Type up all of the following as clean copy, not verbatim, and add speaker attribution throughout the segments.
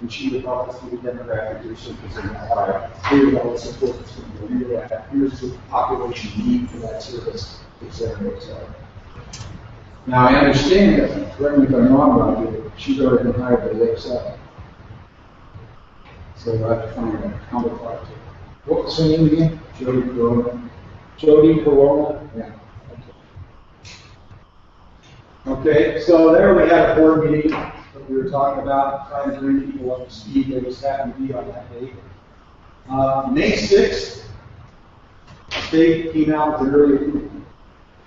Speaker 1: and she would help us with the demographic research and all right, here's all the support that's going to go into that. Here's the population need for that service, et cetera, et cetera. Now, I understand that, correct me if I'm wrong about it, she's already been hired by the other side. So I have to find a counterpart to it. What was her name again? Jody Corona. Jody Corona? Yeah. Okay, so there we had a board meeting that we were talking about, trying to bring people up to speed. They just happened to be on that day. May 6th, the state came out with an early approval,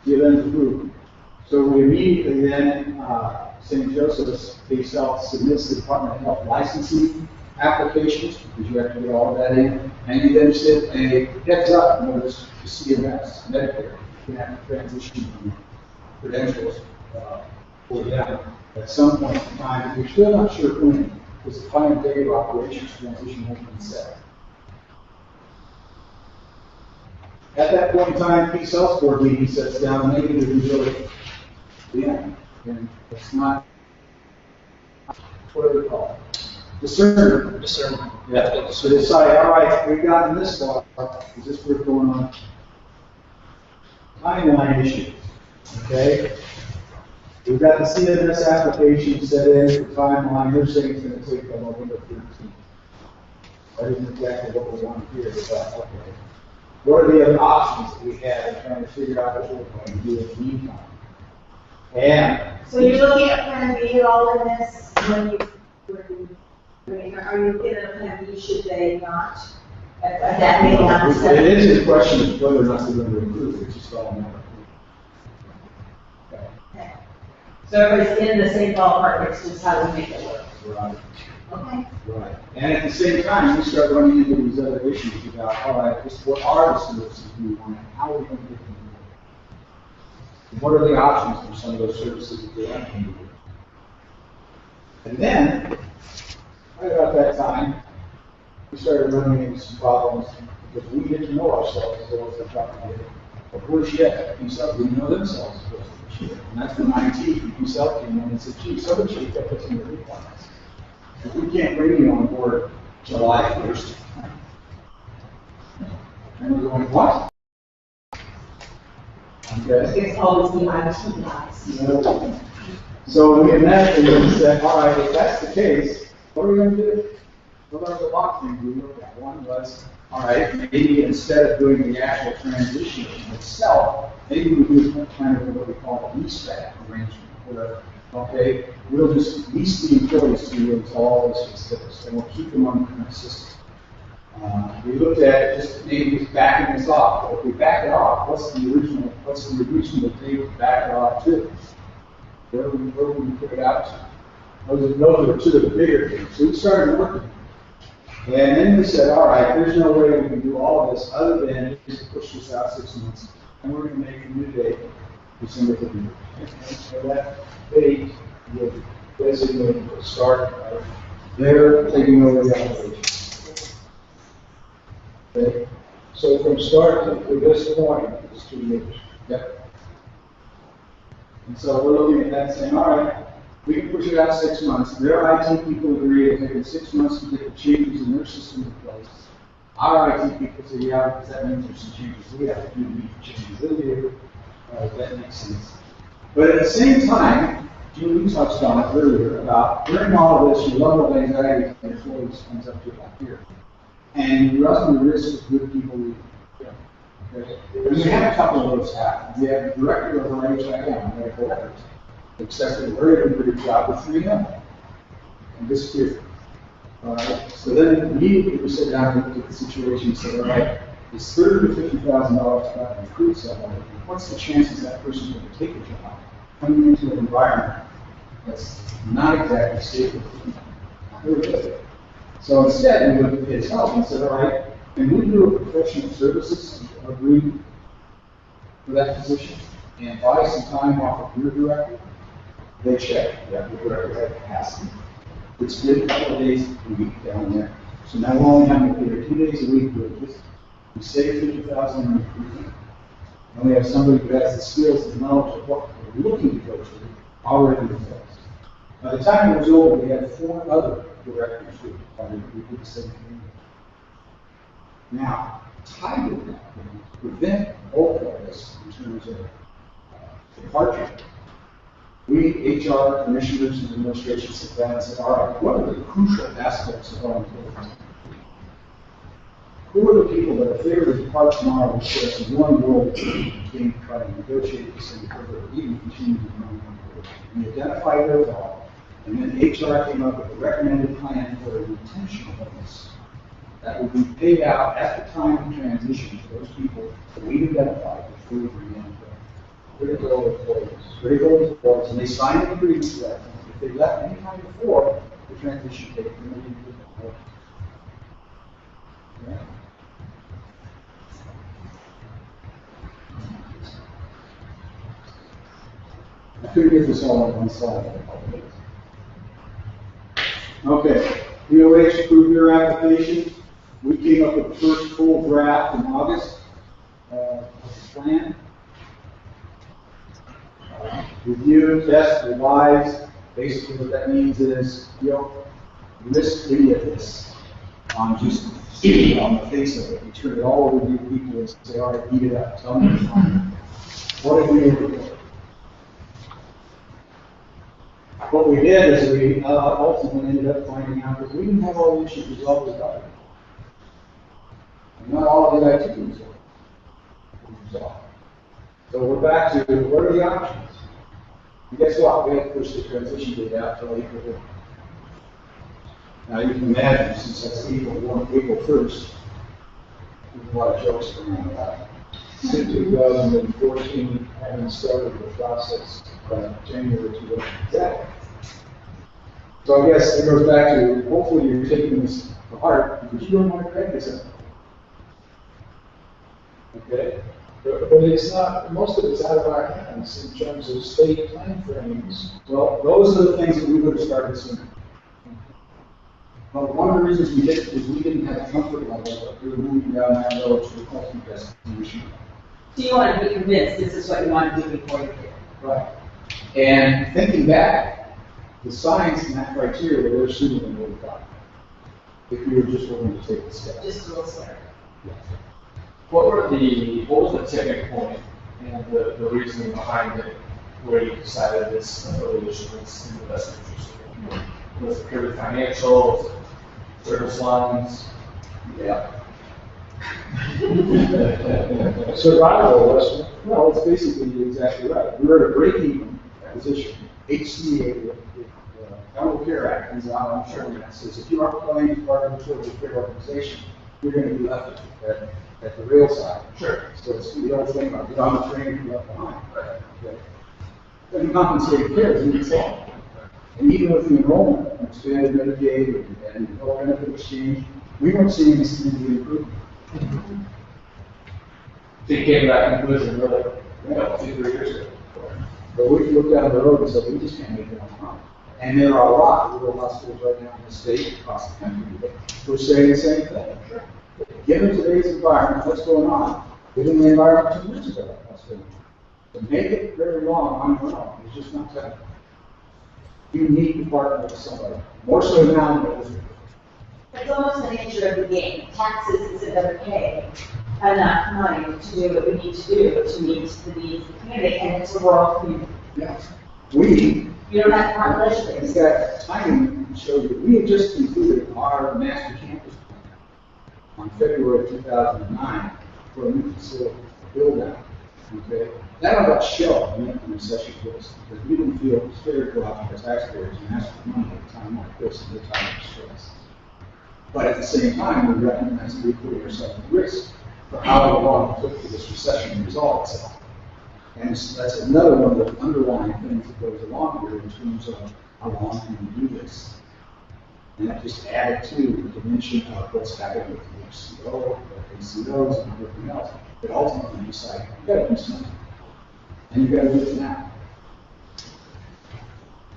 Speaker 1: the event approval. So we immediately then, St. Joseph's Case Health submits the Department of Health licensing applications, because you have to get all of that in, and you then send a heads up notice to CMS, Medicare. You have to transition from credentials for them at some point in time. We're still not sure when, because the final date of operations transition has been set. At that point in time, Peace Health Board meeting sets down negative really, and it's not, what do we call it? Discernment.
Speaker 2: Discernment.
Speaker 1: Yeah. So they decide, all right, we've gotten this far, is this what's going on? Timeline issues. Okay? We've got the CMS application set in for timeline. They're saying it's going to take till November 13th. That isn't exactly what we want to hear, but okay. What are the other options that we have in trying to figure out what we're going to do in the meantime? And
Speaker 3: so you're looking at Plan B at all in this when you, I mean, are you looking at Plan B, should they not? That may not be set.
Speaker 1: it is a question of whether or not they're going to improve. It's just all a matter.
Speaker 3: Okay. So everybody's in the same ballpark, it's just how we make it work.
Speaker 1: Right.
Speaker 3: Okay.
Speaker 1: Right. And at the same time, we start running into these other issues about, all right, just what are the services we want? How are we going to get them? What are the options for some of those services that they aren't going to do? And then, right about that time, we started running into some problems because we didn't know ourselves as well as they thought we did. But where's yet? Himself didn't know themselves as well as they did. And that's when IT himself came in and said, gee, somebody should have put some of the requirements. If we can't bring you on board July 1st. And we're going, what? Okay.
Speaker 3: It's always the IT guys.
Speaker 1: So we met and we said, all right, if that's the case, what are we going to do? Well, there was a lot of things we looked at. One was, all right, maybe instead of doing the actual transition itself, maybe we do kind of what we call a lease back arrangement, where, okay, we'll just lease the employees to you until all this is fixed, and we'll keep them on the current system. We looked at just maybe backing this off. If we back it off, what's the reasonable date to back it off to? Where would we put it out to? Those are two of the bigger things. So we started working. And then we said, all right, there's no way we can do all of this other than just push this out 6 months. And we're going to make a new date, December 30th. So that date will designate the start of their taking over the operation. Okay. So from start to this point, it's 2 years. Yep. And so we're looking at that saying, all right, we can push it out 6 months. Their IT people agree it taking 6 months to get the changes in their system in place. Our IT people say, yeah, because that means there's some changes we have to do to meet the changes in here. That makes sense. But at the same time, Julie touched on it earlier about during all of this, your level of anxiety for employees comes up to about here. And you run the risk of good people leaving. Okay? And we have a couple of those happen. We have the director of our HIM, medical records, accepted a very lucrative job with 3M and disappeared. All right. So then immediately we sit down and look at the situation and say, all right, is $30,000 to $50,000 about to recruit someone? What's the chances that person's going to take a job coming into an environment that's not exactly stable? Very good. So instead, we looked at his health and said, all right, can we do a professional services agreement for that position and buy some time off of your director? They checked. The director had capacity. It's good a couple of days a week down there. So now we're only having to pay her 2 days a week for this. We save $50,000 in recruitment. And we have somebody who has the skills and knowledge of what we're looking to go to already in place. By the time it was over, we had 4 other directors who we did the same thing. Now, tied with that, to prevent both of this in terms of departure, we HR commissioners and administration sit down and say, all right, what are the crucial aspects of our employees? Who are the people that if they were to depart tomorrow with just one role being trying to negotiate this thing further, or even continue to run we identified those all, and then HR came up with a recommended plan for a retention bonus that would be paid out at the time of transition to those people that we identified as fully remain critical employees, and they signed an agreement to that. If they left any time before the transition date, then they didn't get the bonus. Yeah. I couldn't get this all on one slide. Okay, DOH approved your application. We came up with the first full draft in August of the plan. Review, test, revise. Basically what that means is you don't list any of this on just on the face of it. You turn it all over to your people and say, all right, eat it up. Tell me what's wrong. What have we overlooked? What we did is we ultimately ended up finding out that we didn't have all the issues resolved with government. And not all of the IT was resolved. So we're back to what are the options? And guess what? We have to push the transition date out till April 1st. Now you can imagine, since that's April 1st, there's a lot of jokes going on about it.
Speaker 2: Since 2014, having started the process by January 2000.
Speaker 1: Exactly. So I guess it goes back to, hopefully you're taking this to heart, because you don't want to crank this up. Okay?
Speaker 2: But it's not, most of it's out of our hands in terms of state timeframes.
Speaker 1: Well, those are the things that we would have started sooner. Well, one of the reasons we did it is we didn't have a comfort level that we were moving down that road to the cost investigation.
Speaker 3: So you want to be convinced this is what you want to do before you do it.
Speaker 1: Right. And thinking back, the science and that criteria were there sooner than we thought. If we were just willing to take the step.
Speaker 3: Just a little slower.
Speaker 1: Yeah.
Speaker 4: What was the tipping point and the reasoning behind it, where you decided this affiliation was in the best interest of the community? Was it purely financial? Was it service lines?
Speaker 1: Yeah.
Speaker 2: Survival, wasn't it?
Speaker 1: Well, it's basically exactly right. We were at a break-even position. HCA, the Elder Care Act, comes out, I'm sure, and says if you aren't playing as part of the social care organization, you're going to be left at the real side.
Speaker 4: Sure.
Speaker 1: So it's the old thing about the on the train and left behind. Right. Okay. And compensated care is the same. And even with the enrollment, expanded Medicaid and health benefit exchange, we weren't seeing any significant improvement.
Speaker 4: So you came to that conclusion really, 2-3 years ago.
Speaker 1: But we looked down the road and said, we just can't make it on time. And there are a lot of rural hospitals right now in the state, across the country, who are saying the same thing. Given today's environment, what's going on, given the environment 2 years ago, that's going on. To make it very long on your own is just not technical. You need to partner with somebody, more so now than it was before.
Speaker 3: It's almost the nature of the game. Taxes is never pay enough money to do what we need to do to meet the needs of the community, and it's a rural community.
Speaker 1: Yeah. You
Speaker 3: don't have to partner legislators.
Speaker 1: got timing to show you, we had just concluded our master campus plan on February 2009 for a new facility build-out. Okay? That all got shelved in the session list because we didn't feel it was fair to go out to our taxpayers and ask for money at a time like this and the time of stress. But at the same time, we recognize that we're putting ourselves at risk for how long it took for this recession to resolve itself. And that's another one of the underlying things that goes along here in terms of how long can we do this. And that just added to the dimension of what's happening with the HCO, the ACOs, and everything else. But ultimately, you decide, you've got to do something. And you've got to do it now.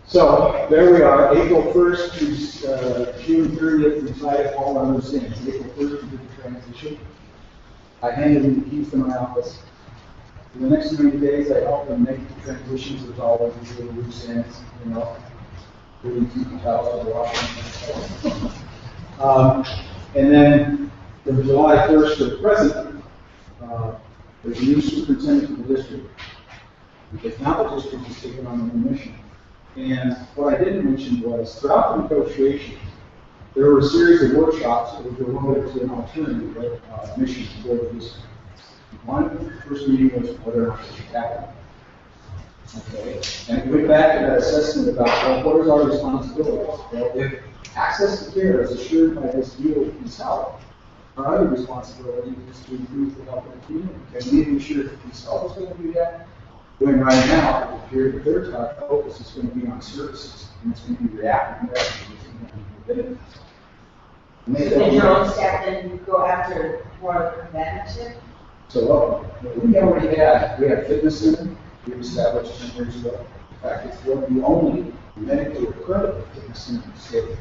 Speaker 1: So, there we are, April 1st to June 30th, we decided all on those things. April 1st, we did the transition. I handed them the keys to my office. For the next 90 days, I helped them make the transitions. There's always these little loose ends, you know. really keep the towels to Washington. And then from July 1st to the present, there's a new superintendent for the district. Because now the district is taking on a new mission. And what I didn't mention was throughout the negotiations, there were a series of workshops that were devoted to an alternative mission for the district. One, first meeting was whether or not it should happen. Okay, and we went back to that assessment about, well, what is our responsibility? Well, if access to care is assured by this deal with Peace Health, our other responsibility is to improve the health of the community. And we ensure that Peace Health is going to do that. When right now, it appears that their top focus is going to be on services, and it's going to be reactive medicine.
Speaker 3: Did your own staff then go after more preventative?
Speaker 1: So we already had fitness center, we established 10 years ago. In fact, it's one of the only medically accredited fitness center in the state.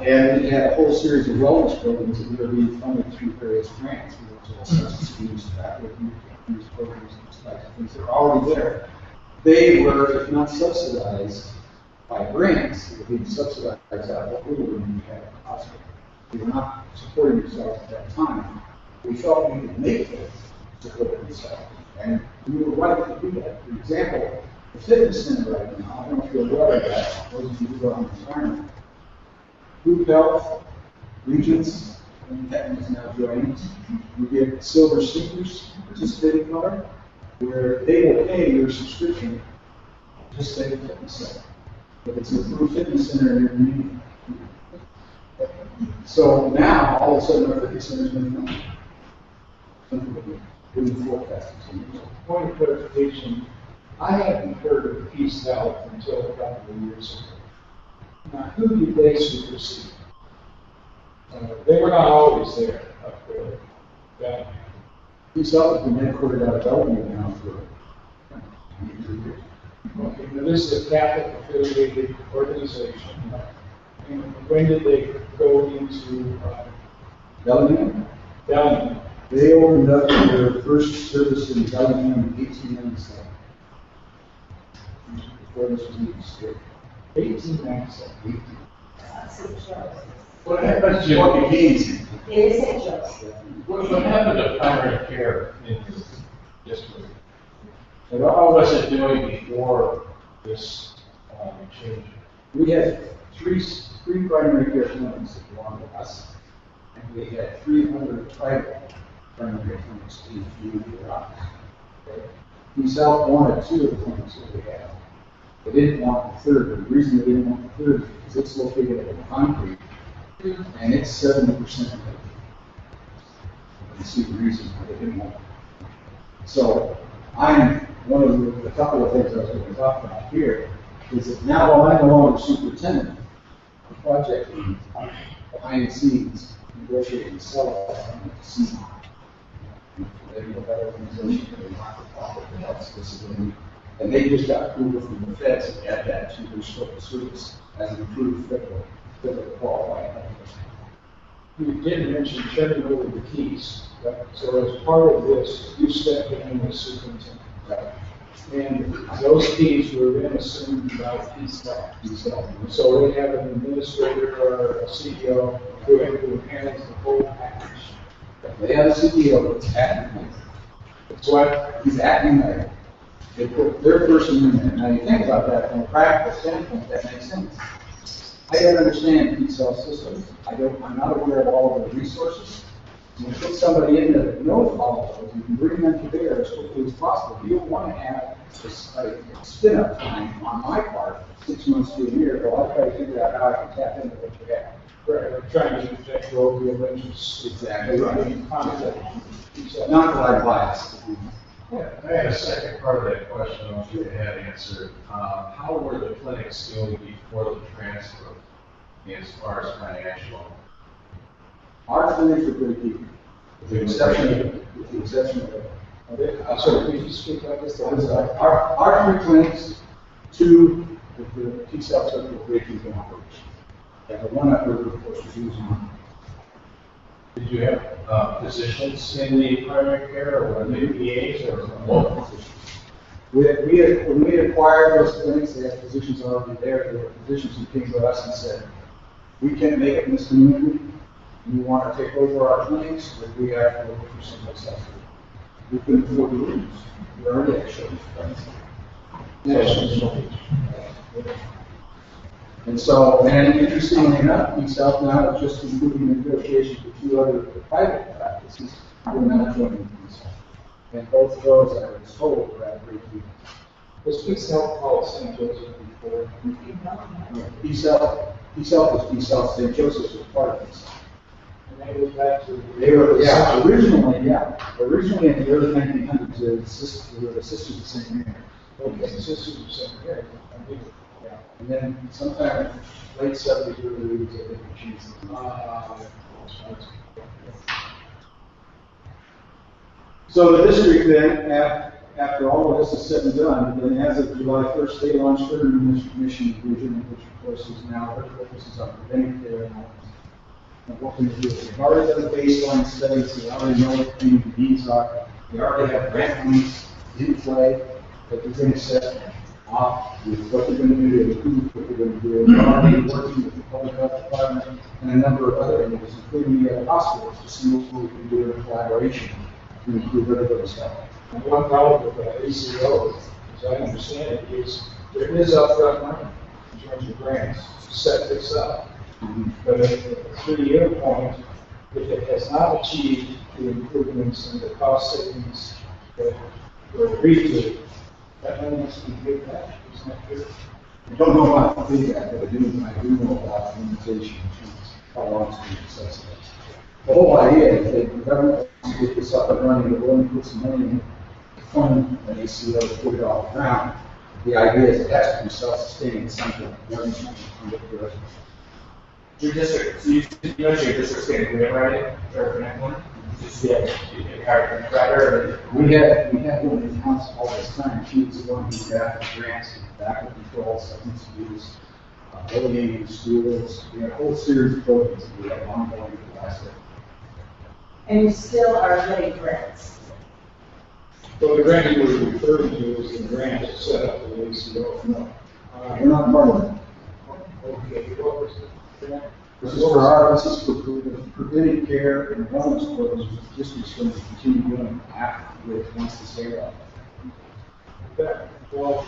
Speaker 1: And we had a whole series of wellness programs that were being funded through various grants. We also had schemes that would use programs and types of things that are already there. They were, if not subsidized by grants, they were being subsidized out of what we were going to have at the hospital. We were not supporting yourself at that time. We felt we could make it support yourself. And we were right to do that. For example, the fitness center right now, I don't know if you're aware of that, those of you who are on retirement. Group Health, Regents, and that is now joining. You get Silver Seekers participating card, where they will pay your subscription to participate in the fitness center. But it's an approved fitness center in your community. So now, all of a sudden, our fitness center is going to come. Something we didn't forecast.
Speaker 2: Point of clarification, I hadn't heard of Peace Health until a couple of years ago. Now, who did they supersede? They were not always there up there. Down
Speaker 1: Peace Health has been headquartered out of Bellevue now for
Speaker 2: here. Okay, now this is a Catholic affiliated organization. And when did they go into
Speaker 1: Bellingham.
Speaker 2: Bellingham?
Speaker 1: They opened up their first service in Bellingham in 1897. Before this was even state.
Speaker 2: 1897.
Speaker 5: What happened to
Speaker 1: What became
Speaker 3: It is St. Joseph.
Speaker 5: what happened to primary care in this district?
Speaker 1: What
Speaker 5: What was it doing before this change?
Speaker 1: we had three primary care clinics that belonged to us, and we had 300 private primary care clinics in the community around us. Okay? Peace Health wanted 2 of the clinics that we had. They didn't want the third, but the reason they didn't want the third is because it's located in concrete, and it's 70% of it. You can see the reason why they didn't want it. So, one of the couple of things I was going to talk about here is that now while I'm no longer superintendent, the project lead, behind the scenes, negotiating the sell Maybe a better organization than the not-for-profit that helps disability. And they just got approval from the feds to add that to their scope of service as an approved federal qualified health.
Speaker 2: You did mention turning over the keys. Right? So as part of this, you stepped in as superintendent.
Speaker 1: Right.
Speaker 2: And those keys were then assumed by Peace Health. So they have an administrator or a CEO who handles the whole package.
Speaker 1: They have a CEO that's acting.
Speaker 2: That's what
Speaker 1: He's acting like they put their person in there. Now you think about that from a practical standpoint, that makes sense. I don't understand Peace Health systems. I'm not aware of all of the resources. When you put somebody in there that knows all of those, you can bring them to bear as quickly as possible. You don't want to have a spin-up time on my part, 6 months to a year, while I try to figure out how I can tap into what you have.
Speaker 2: we're trying to protect your overall interests.
Speaker 1: Exactly right.
Speaker 2: Not
Speaker 1: Not that I'm biased.
Speaker 6: I had a second part of that question I want you to have answered. How were the clinics doing before the transfer as far as financial?
Speaker 1: Our clinics are pretty key. With the exception of
Speaker 2: So can you speak like this?
Speaker 1: our 3 clinics, 2 with the Peace Health took the break-even operation. And the one up there, of course, was using.
Speaker 6: Did you have physicians in the primary care, or were they PAs, or what?
Speaker 1: When we acquired those clinics, they had physicians already there. There were physicians who came to us and said, we can't make it in this community. We want to take over our clinics, but we have to look for someplace else. We couldn't afford the rooms. We already had shortage. And so, and interestingly enough, East South now is just concluding negotiations with 2 other private practices. We're not joining East South. And both of those, I was told, were at great deal.
Speaker 2: Was East South called St. Joseph before?
Speaker 1: East South was East South, St. Joseph's was part of this.
Speaker 2: And they was back to.
Speaker 1: Originally in the early 1900s, they were the Sisters of St. Mary.
Speaker 2: Okay, Sisters of St. Mary.
Speaker 1: Yeah. And then sometime late 70s, early 80s, I think we changed it. So the district then, after all of this is said and done, then as of July 1st, they launched their new mission vision, which of course is now their focus is on preventive care and what can we do. They've already done the baseline studies, they already know what the needs are, they already have grant monies in play that they're going to set off with what they're going to do, what they're going to do. They're already working with the public health department and a number of other areas, including the hospitals, to see what we can do in collaboration to improve everybody's health.
Speaker 2: And one problem with ACO, as I understand it, is there is upfront money in terms of grants to set this up. But at the 3-year point, if it has not achieved the improvements and the cost savings that were agreed to, that money has to be given back. Isn't that true?
Speaker 1: I don't know about the feedback, but I do know about limitations, how long it's being subsidized. The whole idea is that the government wants to get this up and running, they're willing to put some money in to fund an ACO to put it off the ground. The idea is it has to be self-sustaining, something.
Speaker 4: Your district, so you mentioned your district's getting grant writing for grant one? Just, yeah, you hired a grant writer,
Speaker 1: We have one in house all this time. She was the one who got the grants, tobacco control, substance abuse, bullying in schools. We had a whole series of programs that we have ongoing for the last year.
Speaker 3: And you still are getting grants.
Speaker 2: So the grant you were referring to is the grant to set up the ACO. No.
Speaker 1: We're not part of it.
Speaker 2: Okay, what was the grant?
Speaker 1: This is for preventive care and wellness programs, which district's going to continue doing after, once this era up.
Speaker 2: That, well,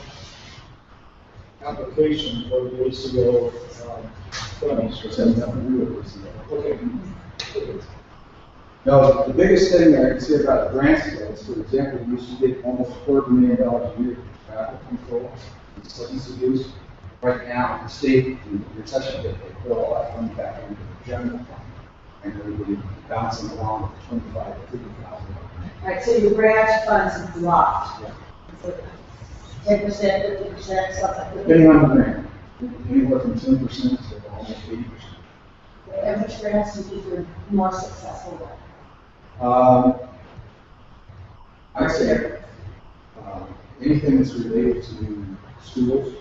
Speaker 2: application for the ACO funds.
Speaker 1: So it's nothing to do with this.
Speaker 2: Okay.
Speaker 1: No, the biggest thing that I can say about the grants is, for example, we used to get almost $250,000 a year for tobacco control and substance abuse. Right now, the state, the recession that they put all that money back into the general fund, and everybody bouncing along with 25 to 50,000.
Speaker 3: All right, so your grant funds have dropped.
Speaker 1: Yeah.
Speaker 3: 10%, 50%, something like that.
Speaker 1: Depending on the grant, anywhere from 10% to almost 80%.
Speaker 3: And which grants do you think are more successful with?
Speaker 1: I'd say anything that's related to schools.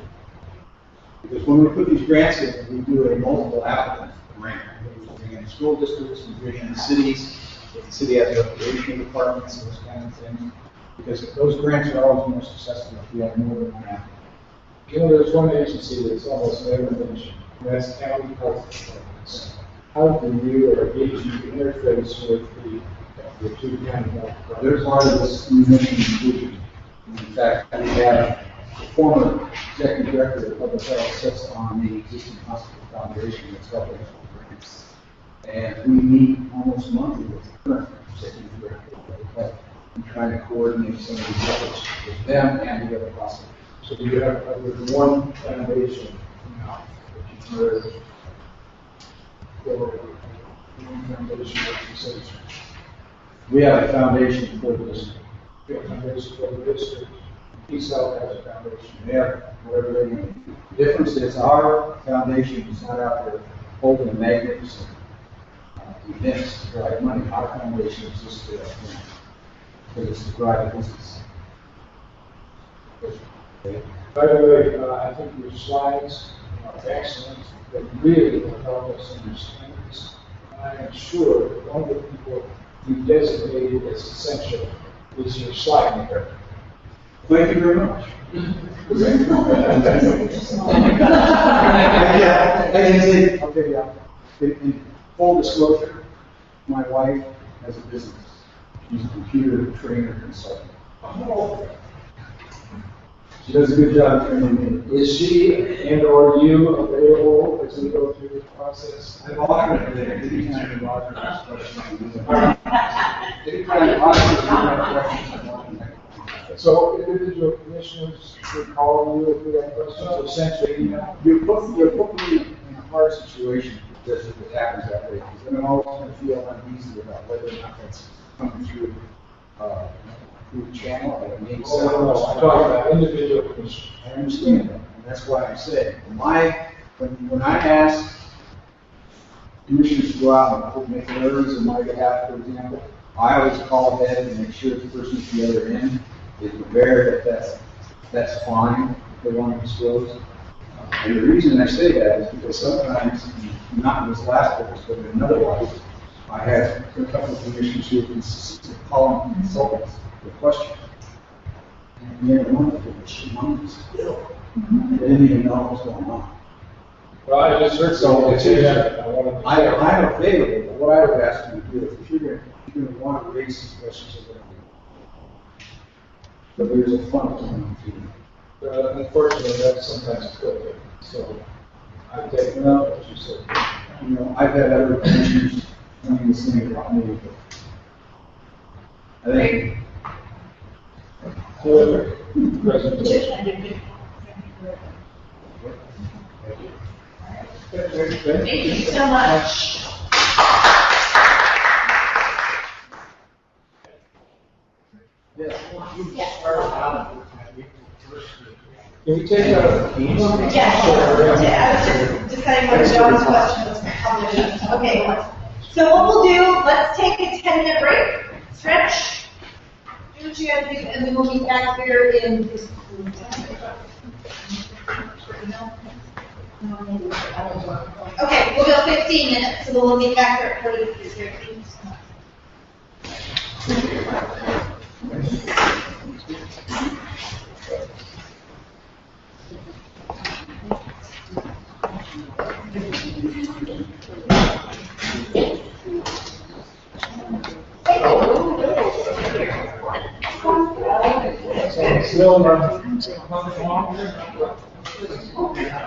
Speaker 1: Because when we put these grants in, we do a multiple applicant grant. We bring in school districts, we bring in cities. If the city has recreation departments, those kind of things. Because those grants are always more successful if we have more than one applicant.
Speaker 2: You know, there's one agency that's almost never mentioned, and that's county health departments. How do you or agency interface with the 2 county health departments?
Speaker 1: They're part of this new mission inclusion. In fact, we have the former executive director of public health sits on the existing hospital foundation that's helping us with grants. And we meet almost monthly with the current executive director of public health and trying to coordinate some of these efforts with them and the other hospitals.
Speaker 2: So do you have one foundation now that you heard for one foundation organization?
Speaker 1: We have a foundation for this.
Speaker 2: You have a foundation for the district. East South has a foundation.
Speaker 1: Yeah, whatever they need. The difference is our foundation is not out there holding magnificent events to drive money. Our foundation is just to because it's to drive a business.
Speaker 2: By the way, I think your slides are excellent. They really will help us understand this. I am sure that one of the people you designated as essential is your slide maker.
Speaker 1: Thank you very much. In full disclosure, my wife has a business. She's a computer trainer consultant. She does a good job training me.
Speaker 2: Is she and/or you available as we go through this process?
Speaker 1: I've offered that anytime you offer this question, anytime you offer questions,
Speaker 2: So individual commissioners would call you if we have questions, or send you an email?
Speaker 1: you're putting me in a hard situation because if it happens that way, because then I'm always going to feel uneasy about whether or not that's coming through the channel or maybe
Speaker 2: I'm talking about individual commissioners.
Speaker 1: I understand that, and that's why I'm saying, when I ask commissioners to go out and make errors on my behalf, for example, I always call ahead and make sure the person at the other end is aware that that's fine if they want to disclose. And the reason I say that is because sometimes, not in this last case, but in another one, I had a couple of commissioners who were calling consultants with questions. And the other one of them was humongous. They didn't even know what was going on.
Speaker 2: Well, I just heard someone say that.
Speaker 1: I'm available, but what I would ask you to do is if you're going to want to raise these questions, you're going to do. But there's a fun time to it.
Speaker 2: Unfortunately, that's sometimes good, so I've taken up what you said.
Speaker 1: You know, I've had other commissioners telling the same about me, but I think
Speaker 2: Whoever, presentation.
Speaker 3: Thank you so much.
Speaker 2: Can we take a?
Speaker 3: Yeah, I was just deciding what John's question was. Okay, so what we'll do, let's take a 10-minute break, stretch, do what you gotta do, and then we'll meet back here in. Okay, we'll go 15 minutes, so we'll meet back here at 40. Okay.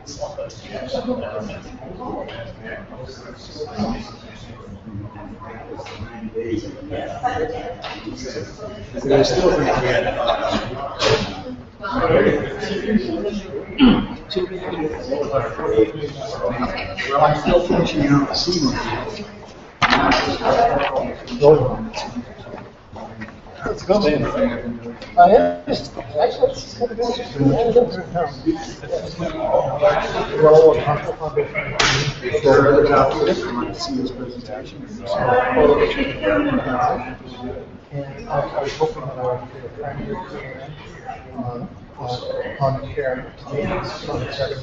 Speaker 1: But I still think we had. Well, I'm still finishing out the season. Let's go.
Speaker 7: And I was hoping that I would get a primary care on care, on the second,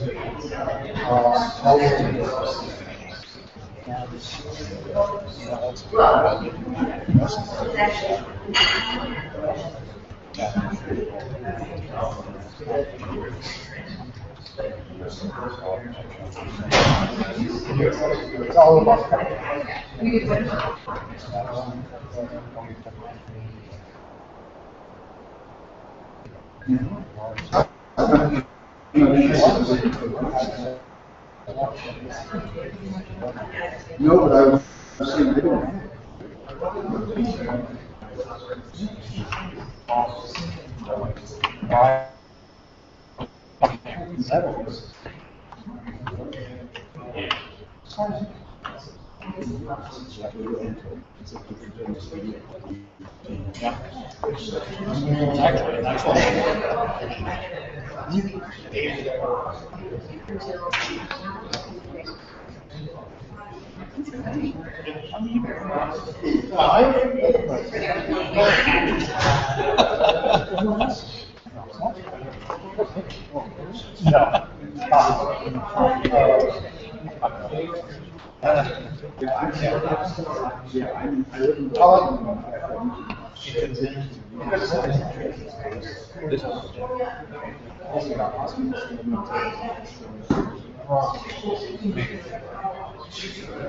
Speaker 7: it's all about.
Speaker 1: No, but I was saying they don't.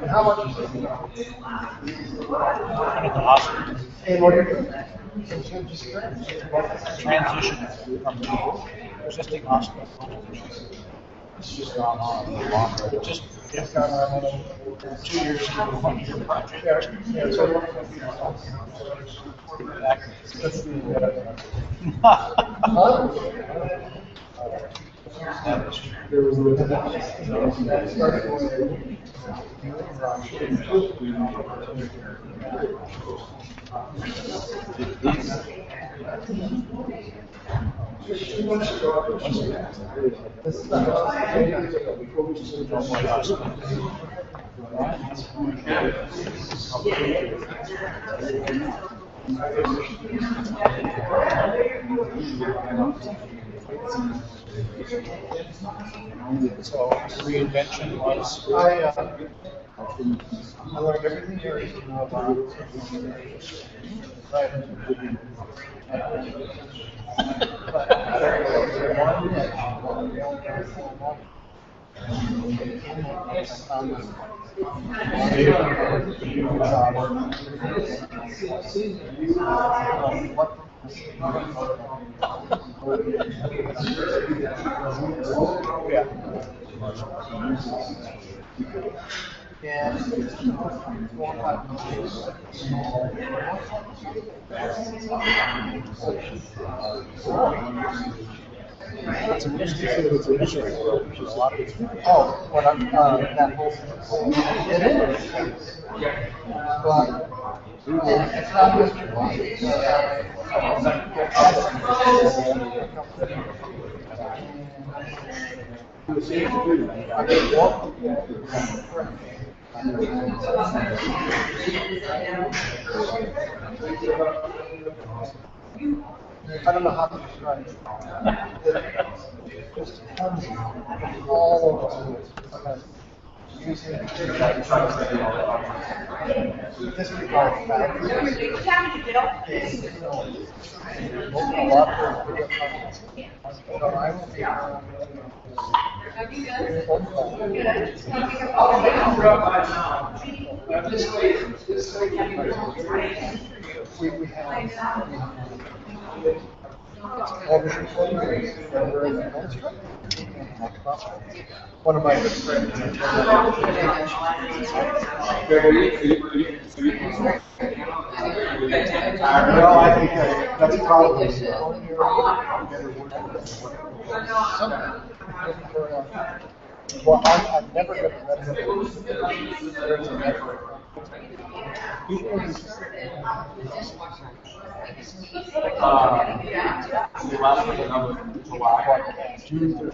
Speaker 1: How much is it?
Speaker 8: At the hospital.
Speaker 7: And what are you?
Speaker 8: Transition from the existing hospital. It's just gone on a little longer. Just 2 years ago, 1 year project.
Speaker 7: There was
Speaker 8: So reinvention was
Speaker 7: I learned everything there is to know about. Oh, what I'm, that whole, it is. But, it's not I don't know how to describe it. Just tons of all over the using disregard fact.
Speaker 3: What time did you get Have you
Speaker 7: We have television programs, February and construct. One of my good friends. Well, I think that's probably well, I've never been read there's a network. June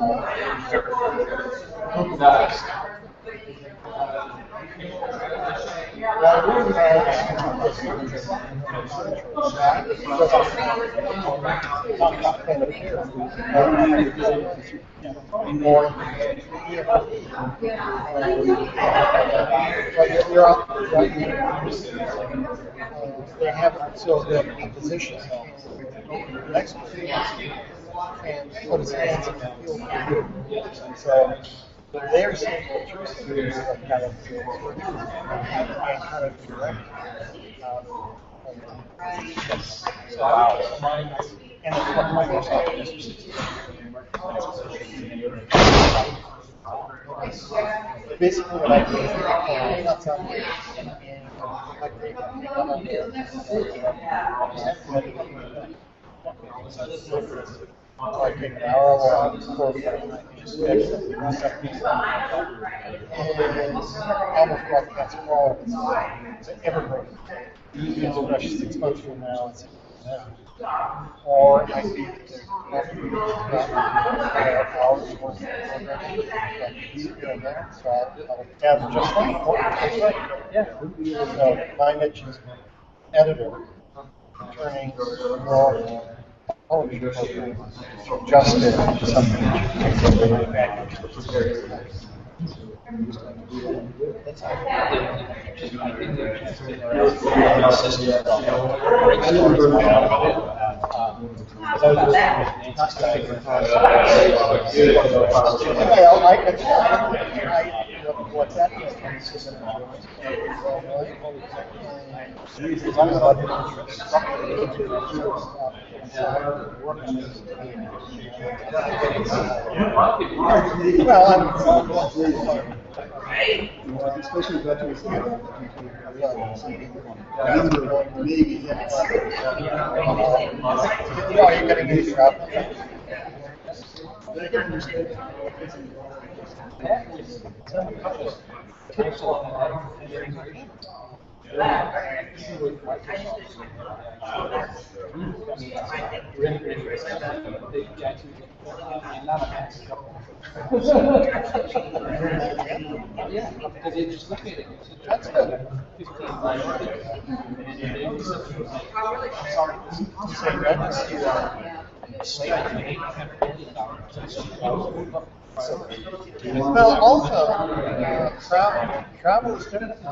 Speaker 7: 'They haven't filled the position next week and put his hands in the field for you. So they're saying the truth is kind of direct. And it's what my most optimistic. Basically, what I do is not something. I take an hour walk, almost like that's all. It's evergreen. It's fresh 6 months from now. It's or it might be that there's hours worth of program. So I'll gather just one. So my niche is editor, turning your television program just into something what that is. Especially veterans. Maybe. You're going to get trapped.
Speaker 8: Because they just look at it.
Speaker 7: That's good. Well, also, travel is different.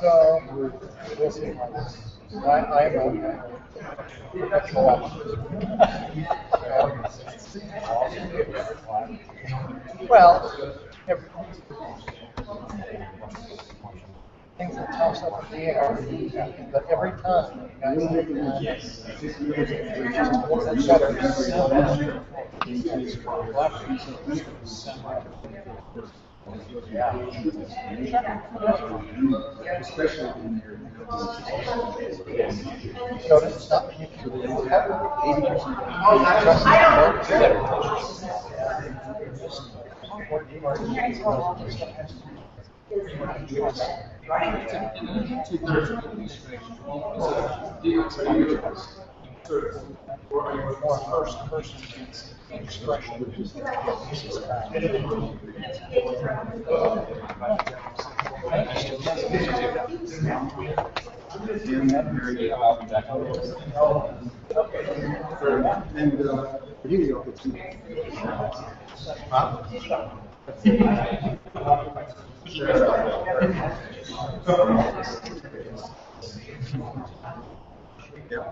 Speaker 7: So, we'll see how this. I am a professional officer. Well, things that toss up in the air, but every time, especially in your so it's not you can do more first person expression.
Speaker 1: There's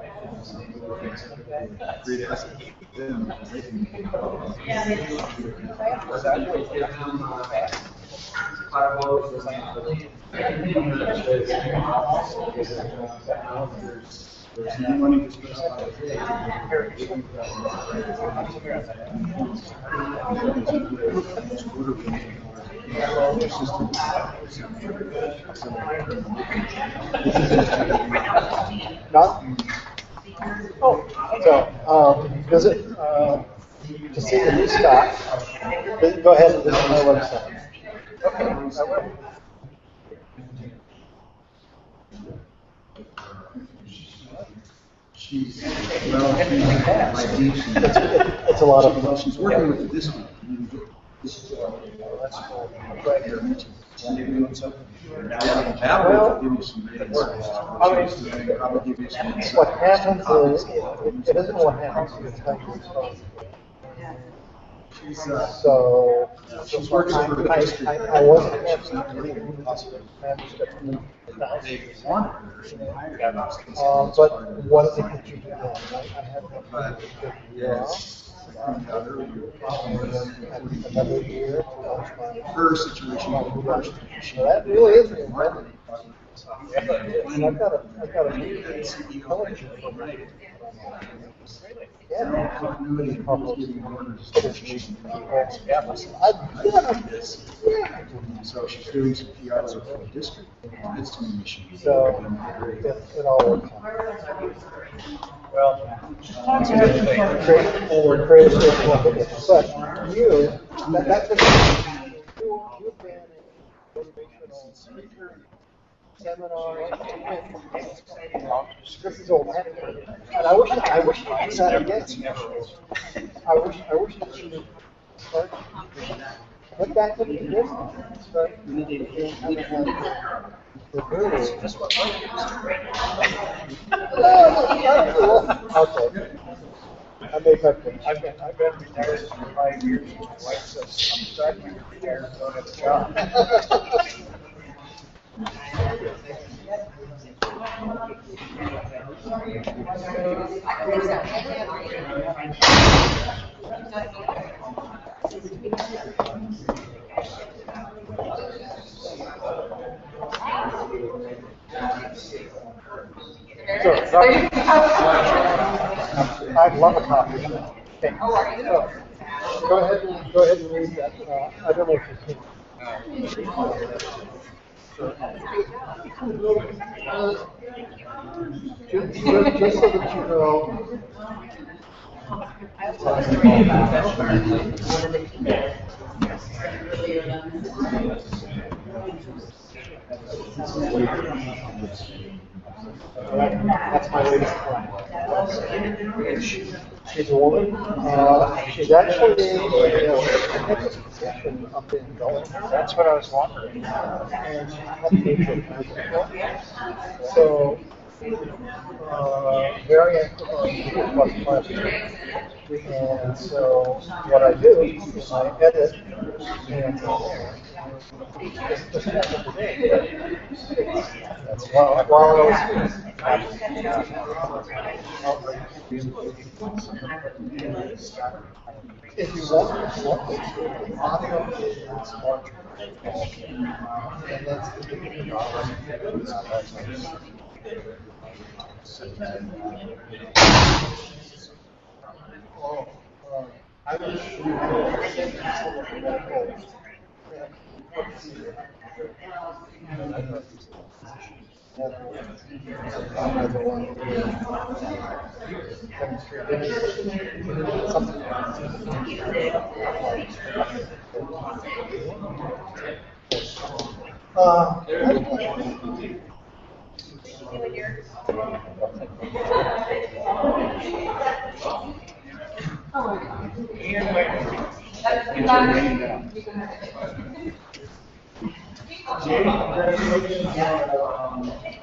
Speaker 1: no money to spend on
Speaker 7: Not? Oh, so, visit, to see the new stock, go ahead and visit my website. Okay, I will. It's a lot of fun.
Speaker 1: She's working with the district.
Speaker 7: What happens is, it isn't what happens, it's how you respond. So,
Speaker 1: She's working for the district.
Speaker 7: I wasn't happy. But what is it that you do now? I have no plan to do another year.
Speaker 1: Her situation.
Speaker 7: So that really is the environment. And I've got a new college. Yeah. Continuity
Speaker 1: So she's doing some PR for the district. It's to me,
Speaker 7: so it all works out. Well, we're creative, but that's you've been a motivational speaker, seminar, this is all happening. And I wish I could do that again. I wish that you would start, look back at the business, start the guru. Okay. I made my pitch.
Speaker 8: I've been retired for 5 years. My wife says, I'm starting to retire and don't have a job.
Speaker 7: Sure. I'd love a copy. Okay. So, go ahead and read that. I don't know if you can. Just so that you know. That's my latest client. She's a woman. She's actually in a position up in Gulf.
Speaker 8: That's what I was wondering.
Speaker 7: And she had to move to Canada. So, very active on plus plastic. And so, what I do is I edit and just happen today. That's while I was if you want to the audio is larger. And that's the beginning of I wish you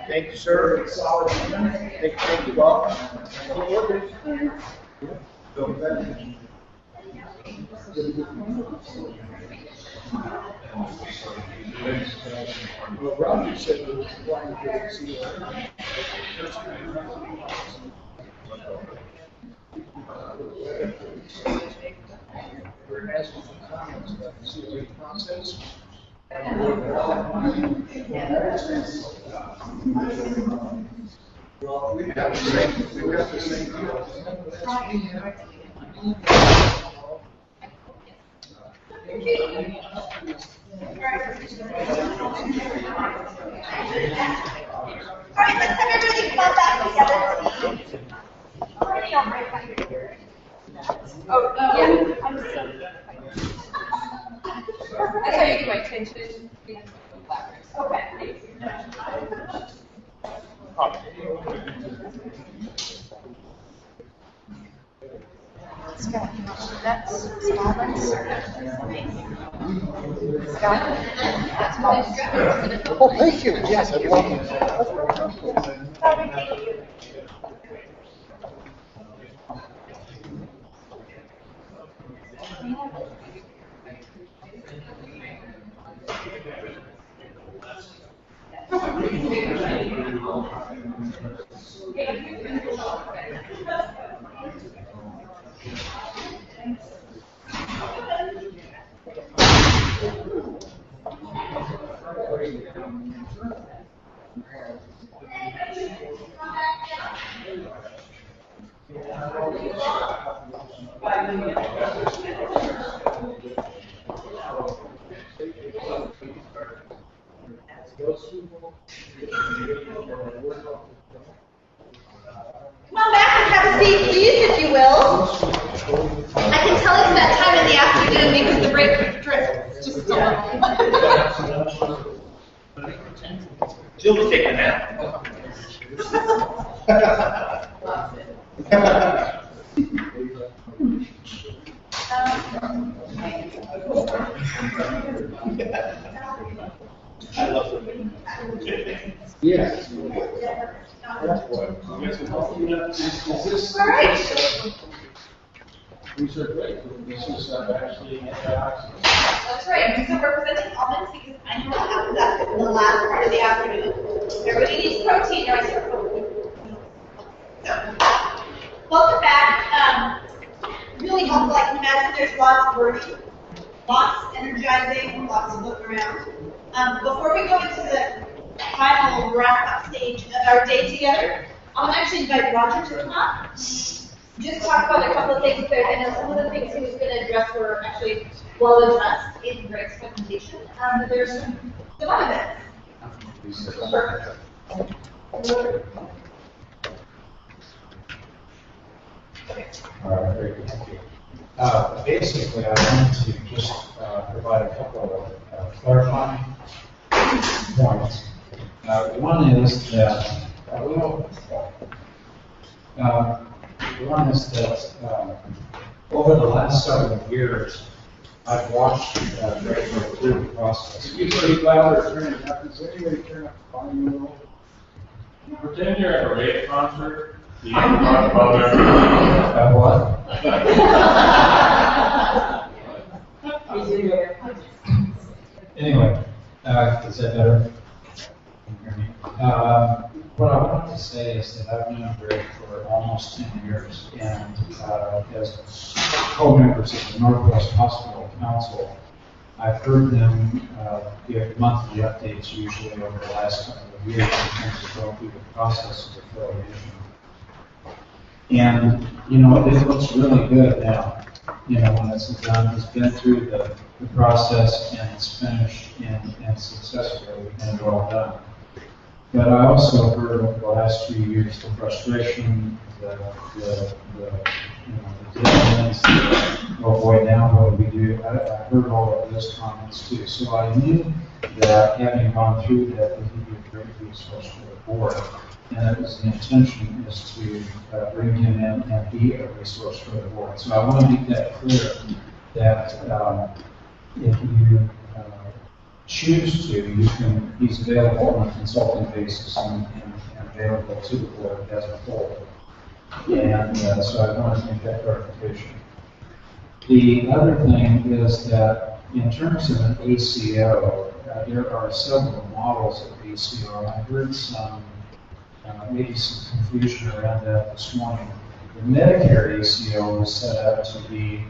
Speaker 1: Thank you, sir. Solid. Thank you, Bob.
Speaker 2: Well, Roger said he was applying for the COA. We're asking for comments about the COA process. Well, we have the same
Speaker 3: All right, let's have everybody come back together. Already on right back here.
Speaker 9: Oh, yeah. That's how you get my attention.
Speaker 3: Okay.
Speaker 9: Scott, you want that's small ones? Scott? That's small ones.
Speaker 7: Oh, thank you. Yes, I'd love to.
Speaker 3: Come on back and have a seat, please, if you will. I can tell it's that time in the afternoon because the break drifts just a little.
Speaker 5: She'll be taking a nap. I love her.
Speaker 2: Yes.
Speaker 3: All right.
Speaker 2: This is actually antioxidant.
Speaker 3: That's right. So we're presenting almonds because I know that that's in the last part of the afternoon. Everybody needs protein, right? So, welcome back. Really helpful. I can imagine there's lots of learning, lots energizing, lots of looking around. Before we go into the final wrap-up stage of our day together, I'm going to actually invite Roger to come up. Just talk about a couple of things there. I know some of the things he was going to address were actually well addressed in Greg's presentation. But there's some other bits. Sure.
Speaker 8: All right, very good. Thank you. Basically, I wanted to just provide a couple of clarifying points. One is that over the last several years, I've watched Greg go through the process.
Speaker 2: You speak louder, turn it up. Is there any way to turn up the volume a little?
Speaker 6: Pretend you're at a rave concert. You can talk about everything.
Speaker 8: What? Anyway, is that better? Can you hear me? What I wanted to say is that I've known Greg for almost 10 years, and as co-members of the Northwest Hospital Council, I've heard them give monthly updates usually over the last couple of years in terms of going through the process of affiliation. And, you know, it looks really good now, you know, when this is done. It's been through the process and it's finished and successfully and well done. But I also heard over the last few years the frustration, the dividends, oh boy, now what do we do? I heard all of those comments too. So I knew that having gone through that, would be a great resource for the board. And it was the intention is to bring him in and be a resource for the board. So I want to make that clear that if you choose to, he's available on a consulting basis and available to the board as a whole. And so I want to make that clarification. The other thing is that In terms of an ACO, there are several models of ACO. I heard some, maybe some confusion around that this morning. The Medicare ACO was set up to be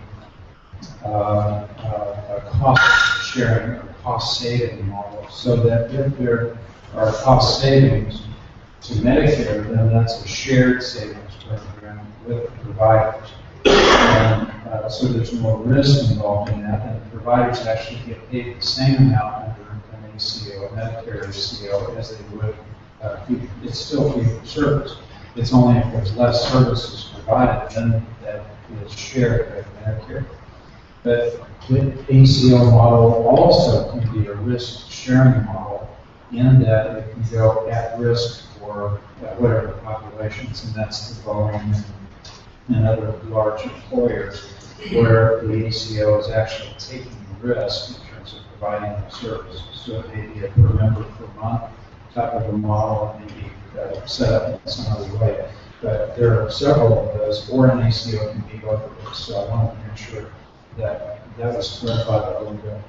Speaker 8: a cost sharing or cost saving model, so that if there are cost savings to Medicare, then that's a shared savings program with the providers. And so there's more risk involved in that, and the providers actually get paid the same amount under an ACO, a Medicare ACO, as they would, it's still fee for service. It's only if there's less services provided, then that is shared with Medicare. But the ACO model also can be a risk-sharing model in that it can go at risk for whatever populations, and that's the Boeing and other large employers, where the ACO is actually taking the risk in terms of providing the services. So it may be a per member per month type of a model, and maybe set up in some other way. But there are several of those, or an ACO can be both of those. So I wanted to make sure that that was clarified a little bit.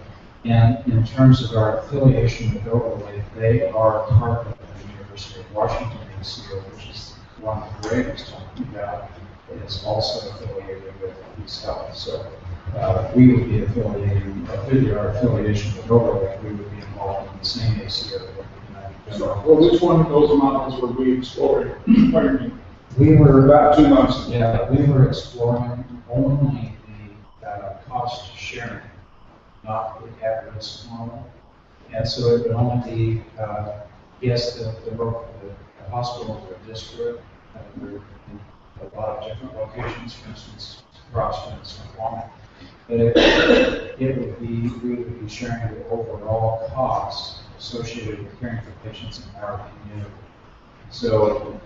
Speaker 8: And in terms of our affiliation with Overlake, they are part of the University of Washington ACO, which is one of the greatest talking about. It is also affiliated with East Health. So we would be affiliated, through our affiliation with Overlake, we would be involved in the same ACO that the United.
Speaker 2: Well, which one of those models were we exploring? Pardon me.
Speaker 8: We were
Speaker 2: About 2 months ago.
Speaker 8: Yeah, we were exploring only the cost sharing, not the at-risk model. And so it would only be, yes, the hospital or district, we're in a lot of different locations, for instance, Prosper and Snoqualmie. But it would be, we would be sharing the overall costs associated with caring for patients in our community. So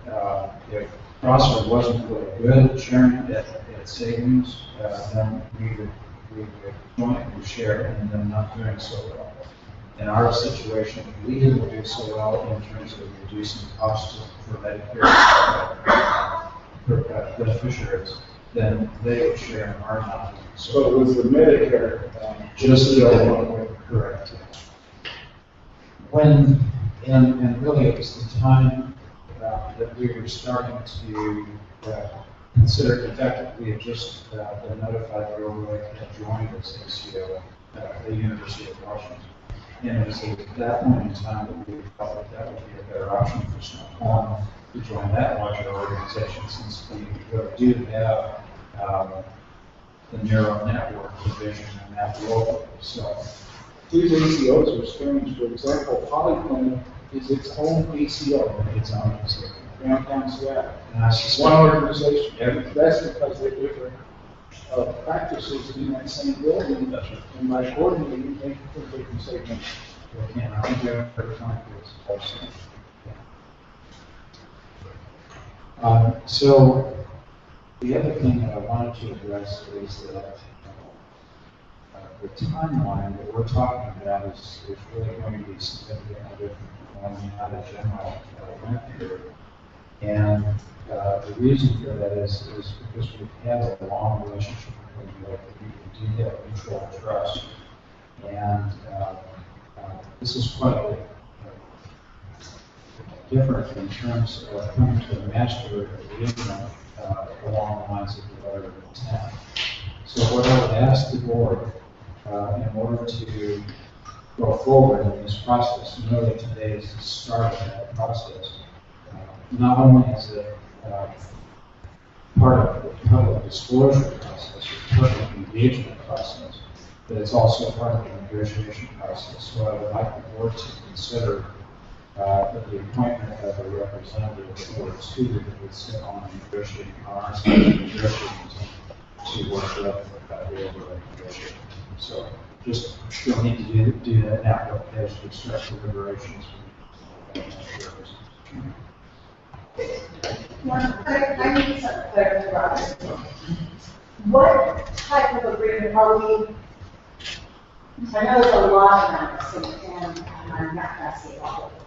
Speaker 8: if Prosper wasn't really good at sharing at savings, then we would jointly share and then not doing so well. In our situation, we didn't do so well in terms of reducing costs for Medicare beneficiaries, then they would share in our amount.
Speaker 2: So it was the Medicare,
Speaker 8: Just the correct. When, and really it was the time that we were starting to consider, in fact, we had just been notified that Overlake had joined this ACO at the University of Washington. And it was at that point in time that we felt that that would be a better option for Snoqualmie to join that larger organization, since we do have the neural network division and that locally. So
Speaker 2: these ACOs are strange. For example, Polyclinic is its own ACO.
Speaker 8: it's on ACO.
Speaker 2: Downtown Seattle.
Speaker 8: And I
Speaker 2: One
Speaker 8: suspect,
Speaker 2: organization.
Speaker 8: Yeah.
Speaker 2: That's because they're different practices in that same building. And by coordinating, they can save money.
Speaker 8: I think they're very confident also. So the other thing that I wanted to address is that the timeline that we're talking about is really going to be significantly different from when we had a general event period. And the reason for that is because we've had a long relationship with them, we do have mutual trust. And this is quite a bit different in terms of coming to a master agreement along the lines of the letter of intent. So what I would ask the board, in order to go forward in this process, know that today is the start of that process. Not only is it part of the public disclosure process, it's part of the engagement process, but it's also part of the negotiation process. So I would like the board to consider the appointment of a representative or two that would sit on the negotiating, on our side of the negotiating team to work with the overlay negotiation. So just still need to do that now as we start deliberations.
Speaker 10: I need some clarification. What type of agreement are we? I know there's a lot around this, and I'm not going to say all of it.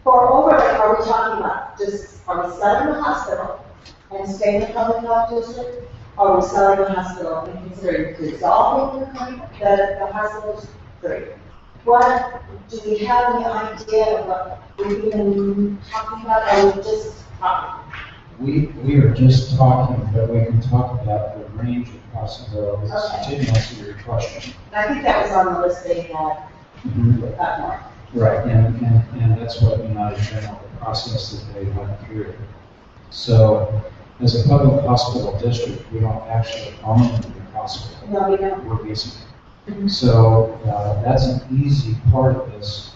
Speaker 10: For overlay, are we talking about just, are we selling the hospital and staying in the public health district? are we selling the hospital and considering dissolving the hospital's three? What, do we have any idea of what we're even talking about, or we just talking?
Speaker 8: We are just talking, but we can talk about the range of possibilities
Speaker 10: Okay.
Speaker 8: to answer your question.
Speaker 10: I think that was on the list they had with that one.
Speaker 8: Right, and that's what United General, the process that they went through. So, as a public hospital district, we don't actually own the hospital.
Speaker 10: No, we don't.
Speaker 8: We're leasing it. So, that's an easy part of this,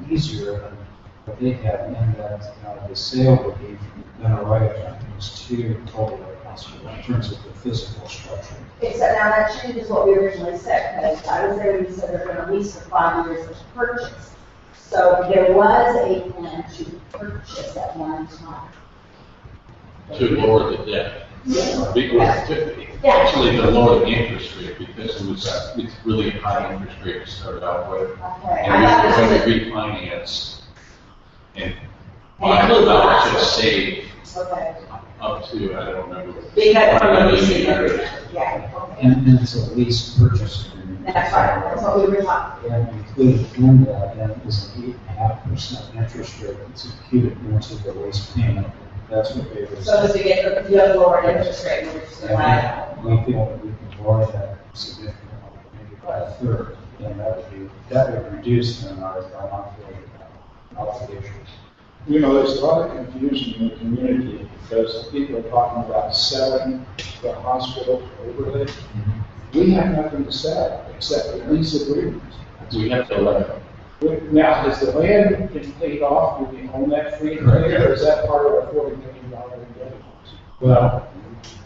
Speaker 8: easier than what they had in that the sale would be from Benaroya companies to Total Lake Hospital in terms of the physical structure.
Speaker 10: Except now that changes what we originally said, because I was there, we said they're gonna lease for 5 years of purchase. So there was a plan to purchase at one time.
Speaker 5: To lower the debt. Actually, to lower the interest rate, because it's really a high interest rate to start out with.
Speaker 10: Okay.
Speaker 5: And we were going to refinance and buy the dollars to save
Speaker 10: Okay.
Speaker 5: up to, I don't remember.
Speaker 10: They had
Speaker 5: $1
Speaker 10: one
Speaker 5: million
Speaker 10: leasing
Speaker 5: years.
Speaker 10: agreement. Yeah, okay.
Speaker 8: And it's a lease purchase agreement.
Speaker 10: That's right, that's what we were talking.
Speaker 8: And included in that then is an 8.5% interest rate that's imputed into the lease payment. That's what they were
Speaker 10: So as we get the lower interest rate, we're just gonna buy it.
Speaker 8: We feel that we can lower that significantly, maybe by a third, and that would reduce then our monthly obligations.
Speaker 2: You know, there's a lot of confusion in the community because people are talking about selling the hospital overlay. We have nothing to sell except the lease agreement.
Speaker 5: We have to let them.
Speaker 2: Now, has the land been paid off? Do we own that free and clear, or is that part of our $40 million indebtedness?
Speaker 8: Well,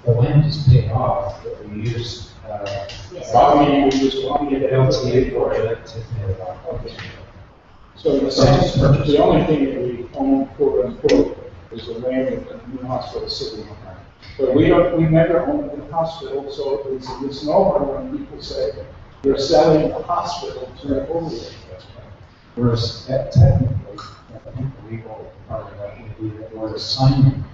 Speaker 8: the land is paid off, but we use,
Speaker 2: I mean, we just want to get
Speaker 8: LTA for it to pay it off.
Speaker 2: Okay. So in a sense, the only thing that we own, quote unquote, is the land that the new hospital is sitting on. But we never owned the hospital, so it's a misnomer when people say they're selling the hospital to an overlay.
Speaker 8: Whereas technically, I think the legal part of that would be that we're assigning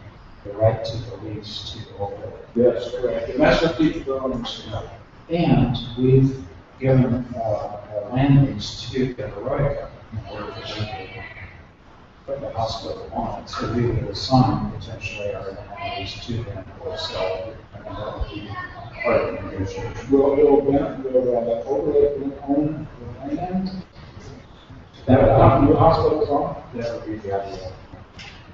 Speaker 8: the right to the lease to the overlay.
Speaker 2: Yes, correct. And that's what people don't understand.
Speaker 8: And we've given a land lease to Benaroya in order to make put the hospital on it. So we would assign potentially our land lease to them or sell it. And that would be part of the negotiation.
Speaker 2: Will the overlay own the land?
Speaker 8: That would
Speaker 2: That
Speaker 8: be
Speaker 2: new hospital's on?
Speaker 8: That would be the idea.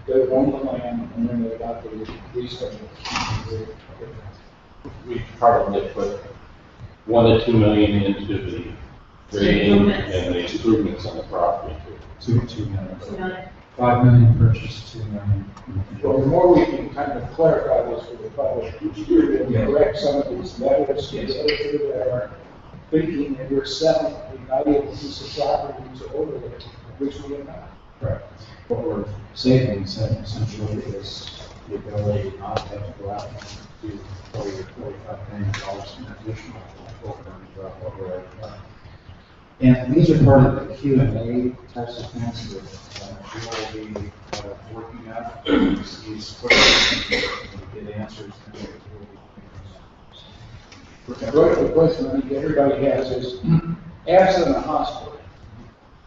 Speaker 2: They own the land and then they got the lease of it.
Speaker 5: We probably put $1 to $2 million into the grading and the improvements on the property.
Speaker 8: $2 million. $5 million purchase, $2 million.
Speaker 2: Well, the more we can kind of clarify this for the public, and correct some of these letters, that are thinking that we're selling a valuable piece of property to overlay, which we are not.
Speaker 8: Right. What we're saving essentially is the ability not to have to go out and do $40 or $45 million in additional over what we're at. And these are part of the Q&A types of things that we will be working at. These questions and get answers.
Speaker 2: The question I think everybody has is, absent a hospital,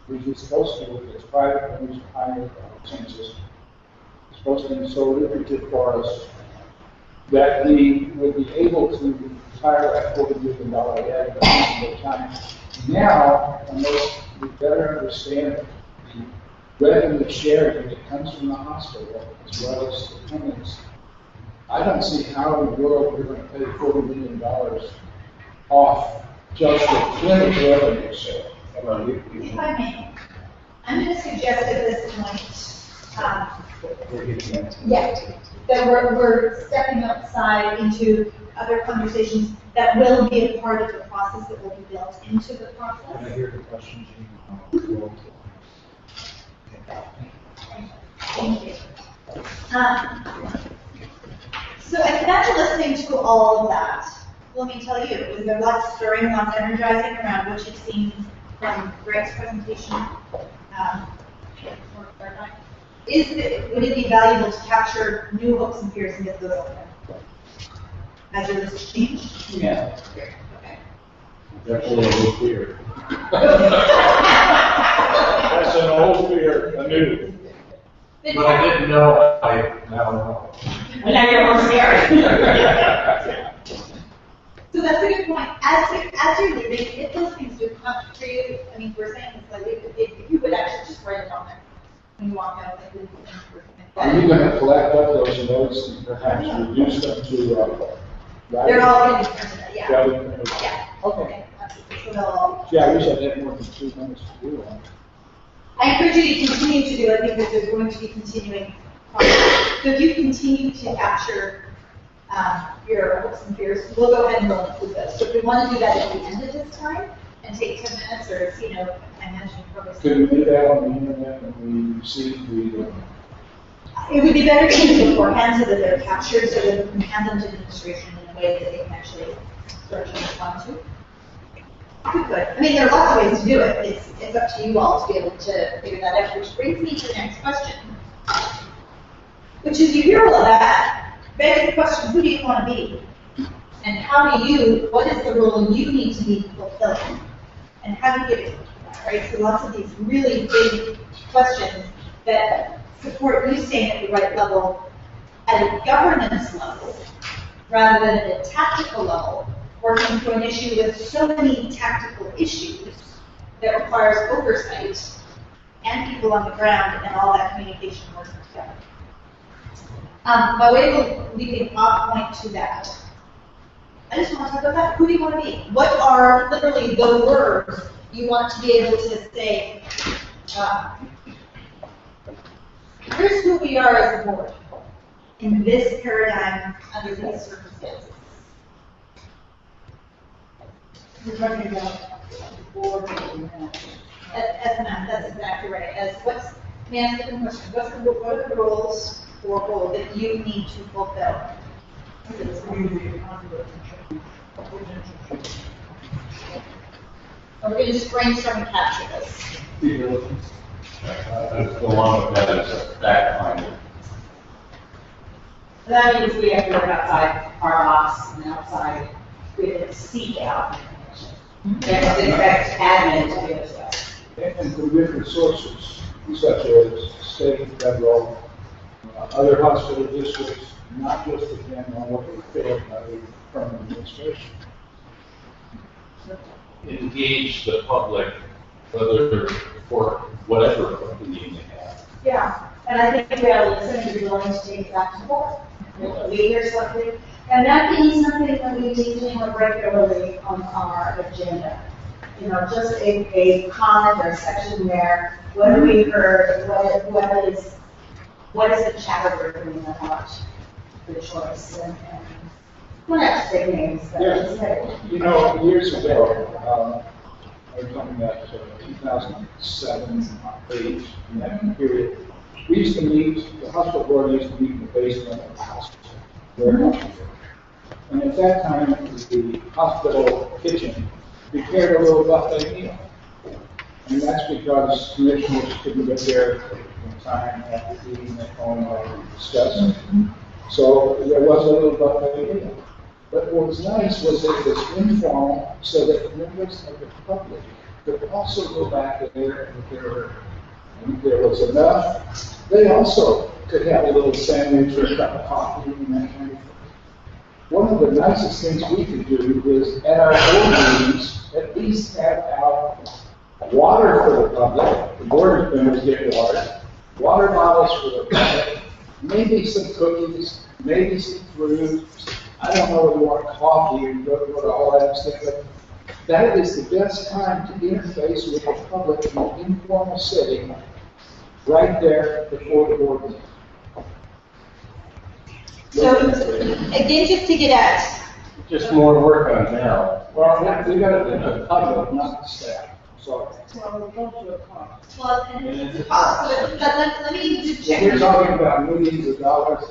Speaker 2: which is supposed to, if it's private, owners higher census, it's supposed to be so lucrative for us that we would be able to retire at $40 million at a reasonable time. Now, unless we better understand the revenue sharing that comes from the hospital, as well as the clinics, I don't see how in the world we're going to pay $40 million off just the clinic revenue share.
Speaker 3: If I may, I'm going to suggest at this point, that we're stepping outside into other conversations that will be a part of the process that will be built into the
Speaker 8: Can I
Speaker 3: process.
Speaker 8: hear the question, Jean?
Speaker 3: Thank you. So after listening to all of that, let me tell you, was there lots stirring, lots energizing around which it seems from Greg's presentation? Would it be valuable to capture new hopes and fears and get those out there? Has your list changed?
Speaker 5: Yeah.
Speaker 3: Okay.
Speaker 5: Definitely a new fear.
Speaker 2: That's an old fear, a new.
Speaker 6: But I didn't know, I now know.
Speaker 3: And now you're more scared. So that's a good point. As you're leaving, if those things do come up for you, I mean, we're saying this, like, if you would actually just write it on there when you walk out, like, the things
Speaker 2: Are you gonna collect up those notes and perhaps reduce them to,
Speaker 3: they're all going to be printed, yeah.
Speaker 2: Yeah. Okay.
Speaker 3: Okay, absolutely. So they'll all.
Speaker 2: Yeah, I wish I had more than 2 minutes to do that.
Speaker 3: I encourage you to continue to do, I think that there's going to be continuing progress. So if you continue to capture your hopes and fears, we'll go ahead and we'll include those. So if we want to do that at the end of this time and take 10 minutes or, I imagine probably.
Speaker 2: Could we do that on the internet when we receive the,
Speaker 3: It would be better to do it beforehand so that they're captured, so that we can hand them to administration in a way that they can actually start to respond to. We could. I mean, there are lots of ways to do it. It's up to you all to be able to figure that out, which brings me to the next question. Which is, you hear all of that, begs the question, who do you want to be? And what is the role you need to be fulfilling? And how do you get it? Right? So lots of these really big questions that support you staying at the right level at a governance level rather than at a tactical level, working through an issue with so many tactical issues that requires oversight and people on the ground and all that communication working together. By way of leaving off point to that, I just want to talk about that. Who do you want to be? What are literally the words you want to be able to say? Here's who we are as a board in this paradigm under these circumstances. We're talking about board that's exactly right. May I ask a question? What are the roles or role that you need to fulfill? We're going to just brainstorm and capture this.
Speaker 5: Along with that is a fact finder.
Speaker 10: That means we have to work outside our box and outside, we have to seek out information. We have to expect admin to do as well.
Speaker 2: and from different sources, such as state, federal, other hospital districts, not just depend on what we feel from the administration.
Speaker 5: Engage the public, whether for whatever opinion they have.
Speaker 10: Yeah, and I think we are listening to be willing to take it back to the board. If we hear something, and that can be something that we need to have regularly on our agenda. You know, just a comment or a section there, what have we heard, what is the chatter we're bringing about the choice, and we're not to say names, but just say.
Speaker 2: You know, years ago, I was talking about 2007, 8, in that period, we used to meet, the hospital board used to meet in the basement of the hospital, their hospital. And at that time, the hospital kitchen prepared a little buffet meal. And that's because commissioners couldn't get there in time after eating at home or discussing. So there was a little buffet meal. But what was nice was it was informal, so that members of the public could also go back there and there was enough. They also could have a little sandwich or a cup of coffee and that kind of thing. One of the nicest things we could do is at our board meetings, at least have out water for the public. The board members get water bottles for the public, maybe some cookies, maybe some fruit. I don't know if you want coffee or go to all that stuff, but that is the best time to interface with the public in an informal setting, right there before the board meeting.
Speaker 3: So, again, just to get at,
Speaker 5: Just more work on now.
Speaker 2: Well, we got to do the public, not the staff. Sorry.
Speaker 3: well, and it's a cost, but let me just check.
Speaker 2: We're talking about millions of dollars.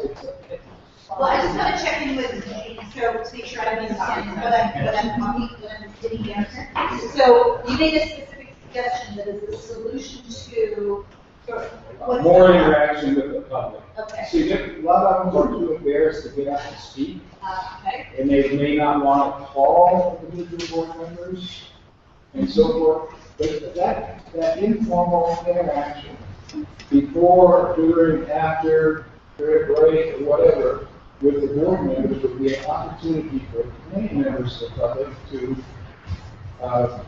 Speaker 3: Well, I just want to check in with me, so to make sure I understand what I'm getting the answer. So you made a specific suggestion that is the solution to
Speaker 2: More interaction with the public.
Speaker 3: Okay.
Speaker 2: See, a lot of them are too embarrassed to get out and speak,
Speaker 3: Okay.
Speaker 2: and they may not want to call individual board members and so forth. But that informal interaction, before, during, after, during a break, or whatever, with the board members would be an opportunity for many members of the public to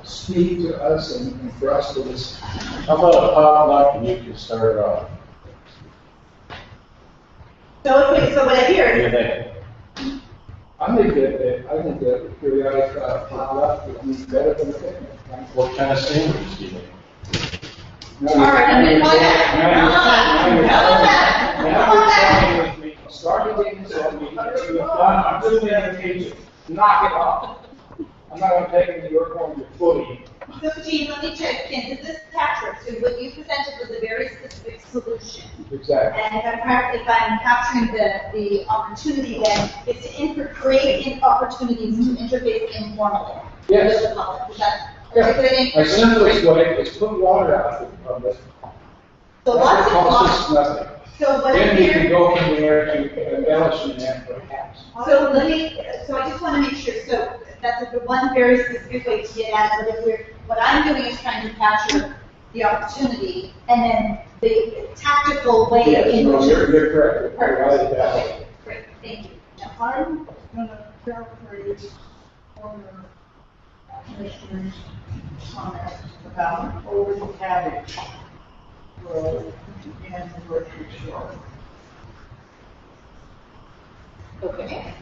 Speaker 2: speak to us and for us to listen.
Speaker 5: How about a potluck and you can start off?
Speaker 3: So, okay, so what I hear
Speaker 5: What do
Speaker 3: is,
Speaker 5: you think?
Speaker 2: I think that periodic potluck would be better than a picnic.
Speaker 5: What kind of sandwiches do you make?
Speaker 3: all right, I'm gonna call that.
Speaker 2: Start again, so I'm just an invitation. Knock it off. I'm not gonna take it to your home, your footy.
Speaker 3: So, Gene, let me check in. Is this Patrick? So what you presented was a very specific solution.
Speaker 2: Exactly.
Speaker 3: And if I'm capturing the opportunity, then it's to create opportunities to interface informally
Speaker 2: Yes.
Speaker 3: with the public. Is that
Speaker 2: Yeah.
Speaker 3: articulating?
Speaker 2: My simplest way is put water out in public.
Speaker 3: So lots of
Speaker 2: Costs us
Speaker 3: lots.
Speaker 2: nothing.
Speaker 3: So what
Speaker 2: Then
Speaker 3: I'm
Speaker 2: we can
Speaker 3: hearing.
Speaker 2: go from there to embellishing that perhaps.
Speaker 3: So I just want to make sure, so that's the one very specific way to get at it, but what I'm doing is trying to capture the opportunity and then the tactical way
Speaker 2: Yes,
Speaker 3: in
Speaker 2: no,
Speaker 3: which.
Speaker 2: you're correct. You're right
Speaker 3: Perfect.
Speaker 2: about
Speaker 3: Okay,
Speaker 2: it.
Speaker 3: great, thank you. Now,
Speaker 7: I'm gonna paraphrase former commissioner's comment about over the cabbage road and the grocery store.
Speaker 3: Okay.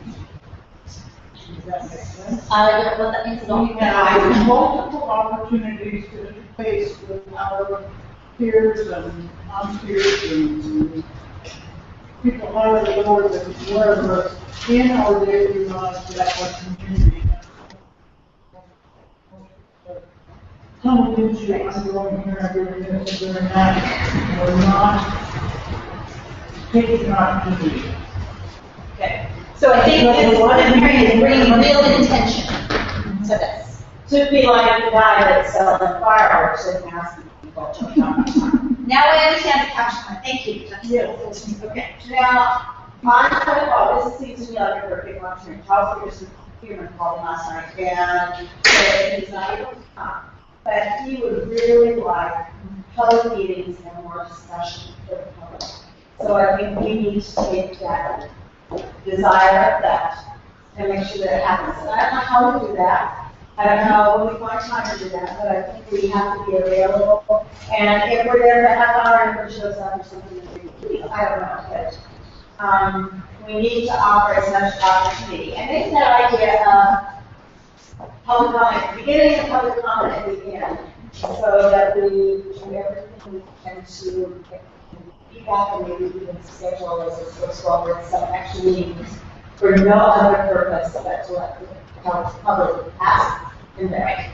Speaker 7: Does that make sense?
Speaker 3: I don't know what that means at all.
Speaker 7: We have multiple opportunities to interface with our peers and non-peers and people higher, lower than wherever in our daily lives that our community. Some things you I'm going here, I'm doing this, I'm doing that, we're not taking an opportunity.
Speaker 3: Okay, so I think this, what I'm hearing is bringing real intention to this.
Speaker 10: To be like the guy that's selling fireworks and asking people to come.
Speaker 3: Now I understand the caption point, thank you.
Speaker 10: Yes.
Speaker 3: Okay.
Speaker 10: Now, I kind of thought, this seems to me like a perfect opportunity. Charles Peterson, human called him last night, and said he's not able to come. But he would really like public meetings and more discussion with the public. So I think we need to take that desire of that and make sure that it happens. And I don't know how to do that. I don't know when we find time to do that, but I think we have to be available. And if we're there for a half hour and everyone shows up or something, I don't know, but we need to offer as much opportunity. And maybe that idea of public comment at the beginning and public comment at the end, so that we do everything we can to feedback and maybe even schedule as a first one with some extra meetings for no other purpose but to let the public ask in there.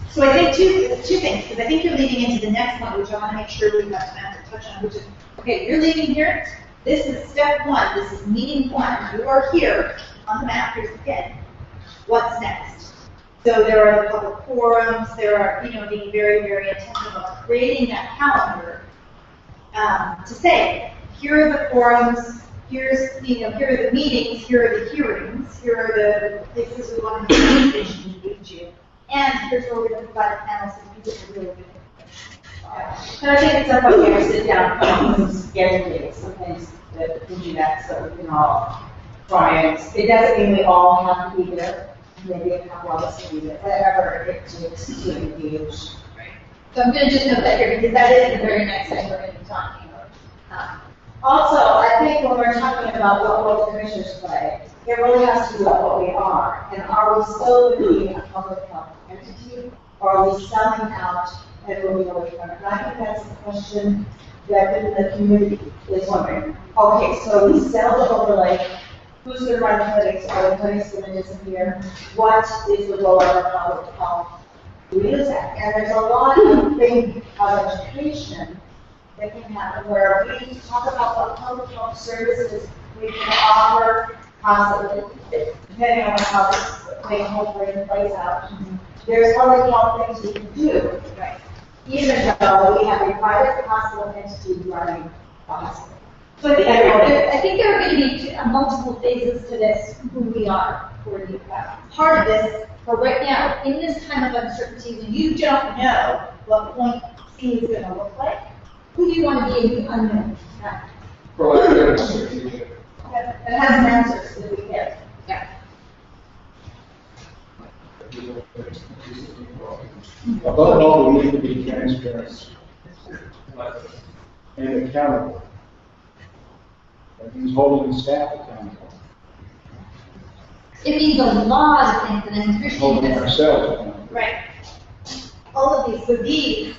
Speaker 3: So I think two things, because I think you're leading into the next one, which I want to make sure we have time to touch on, which is, okay, you're leaving here, this is step one, this is meeting one, you are here on the map, here's the pin. What's next? So there are the public forums, there are, being very, very intentional about creating that calendar to say, here are the forums, here are the meetings, here are the hearings, here are the places we want to engage you, and here's where we're going to provide a panel so people can really good information.
Speaker 10: And I think it's up here to sit down and schedule some things that can do that so we can all try and, it doesn't mean we all have to be there. Maybe a couple of us can be there, whatever it takes to engage.
Speaker 3: So I'm going to just note that here, because that is the very next thing we're going to be talking about.
Speaker 10: Also, I think when we're talking about what role the commissioners play, it really has to do with what we are. And are we still being a public health entity, or are we selling out and moving away from it? And I think that's the question that the community is wondering. Okay, so we sell the overlay. Who's going to run the clinics? Are the clinics going to disappear? What is the role of our public health? We use that. And there's a lot of things of education that can happen where we talk about what public health services we can offer, possibly, depending on how this thing hopefully plays out. There's public health things we can do.
Speaker 3: Right.
Speaker 10: even though we have a private hospital entity running the hospital.
Speaker 3: So I think there are going to be multiple phases to this, who we are for the part of this, for right now, in this time of uncertainty, when you don't know what point C is going to look like, who do you want to be in the unknown?
Speaker 4: Proactive and strategic.
Speaker 10: It has an answer that we get.
Speaker 3: Yeah.
Speaker 1: Above all, we need to be transparent and accountable. That means holding the staff accountable,
Speaker 3: It means a lot of things, and then Christian
Speaker 1: holding
Speaker 3: just
Speaker 1: ourselves accountable.
Speaker 3: right. All of these, so these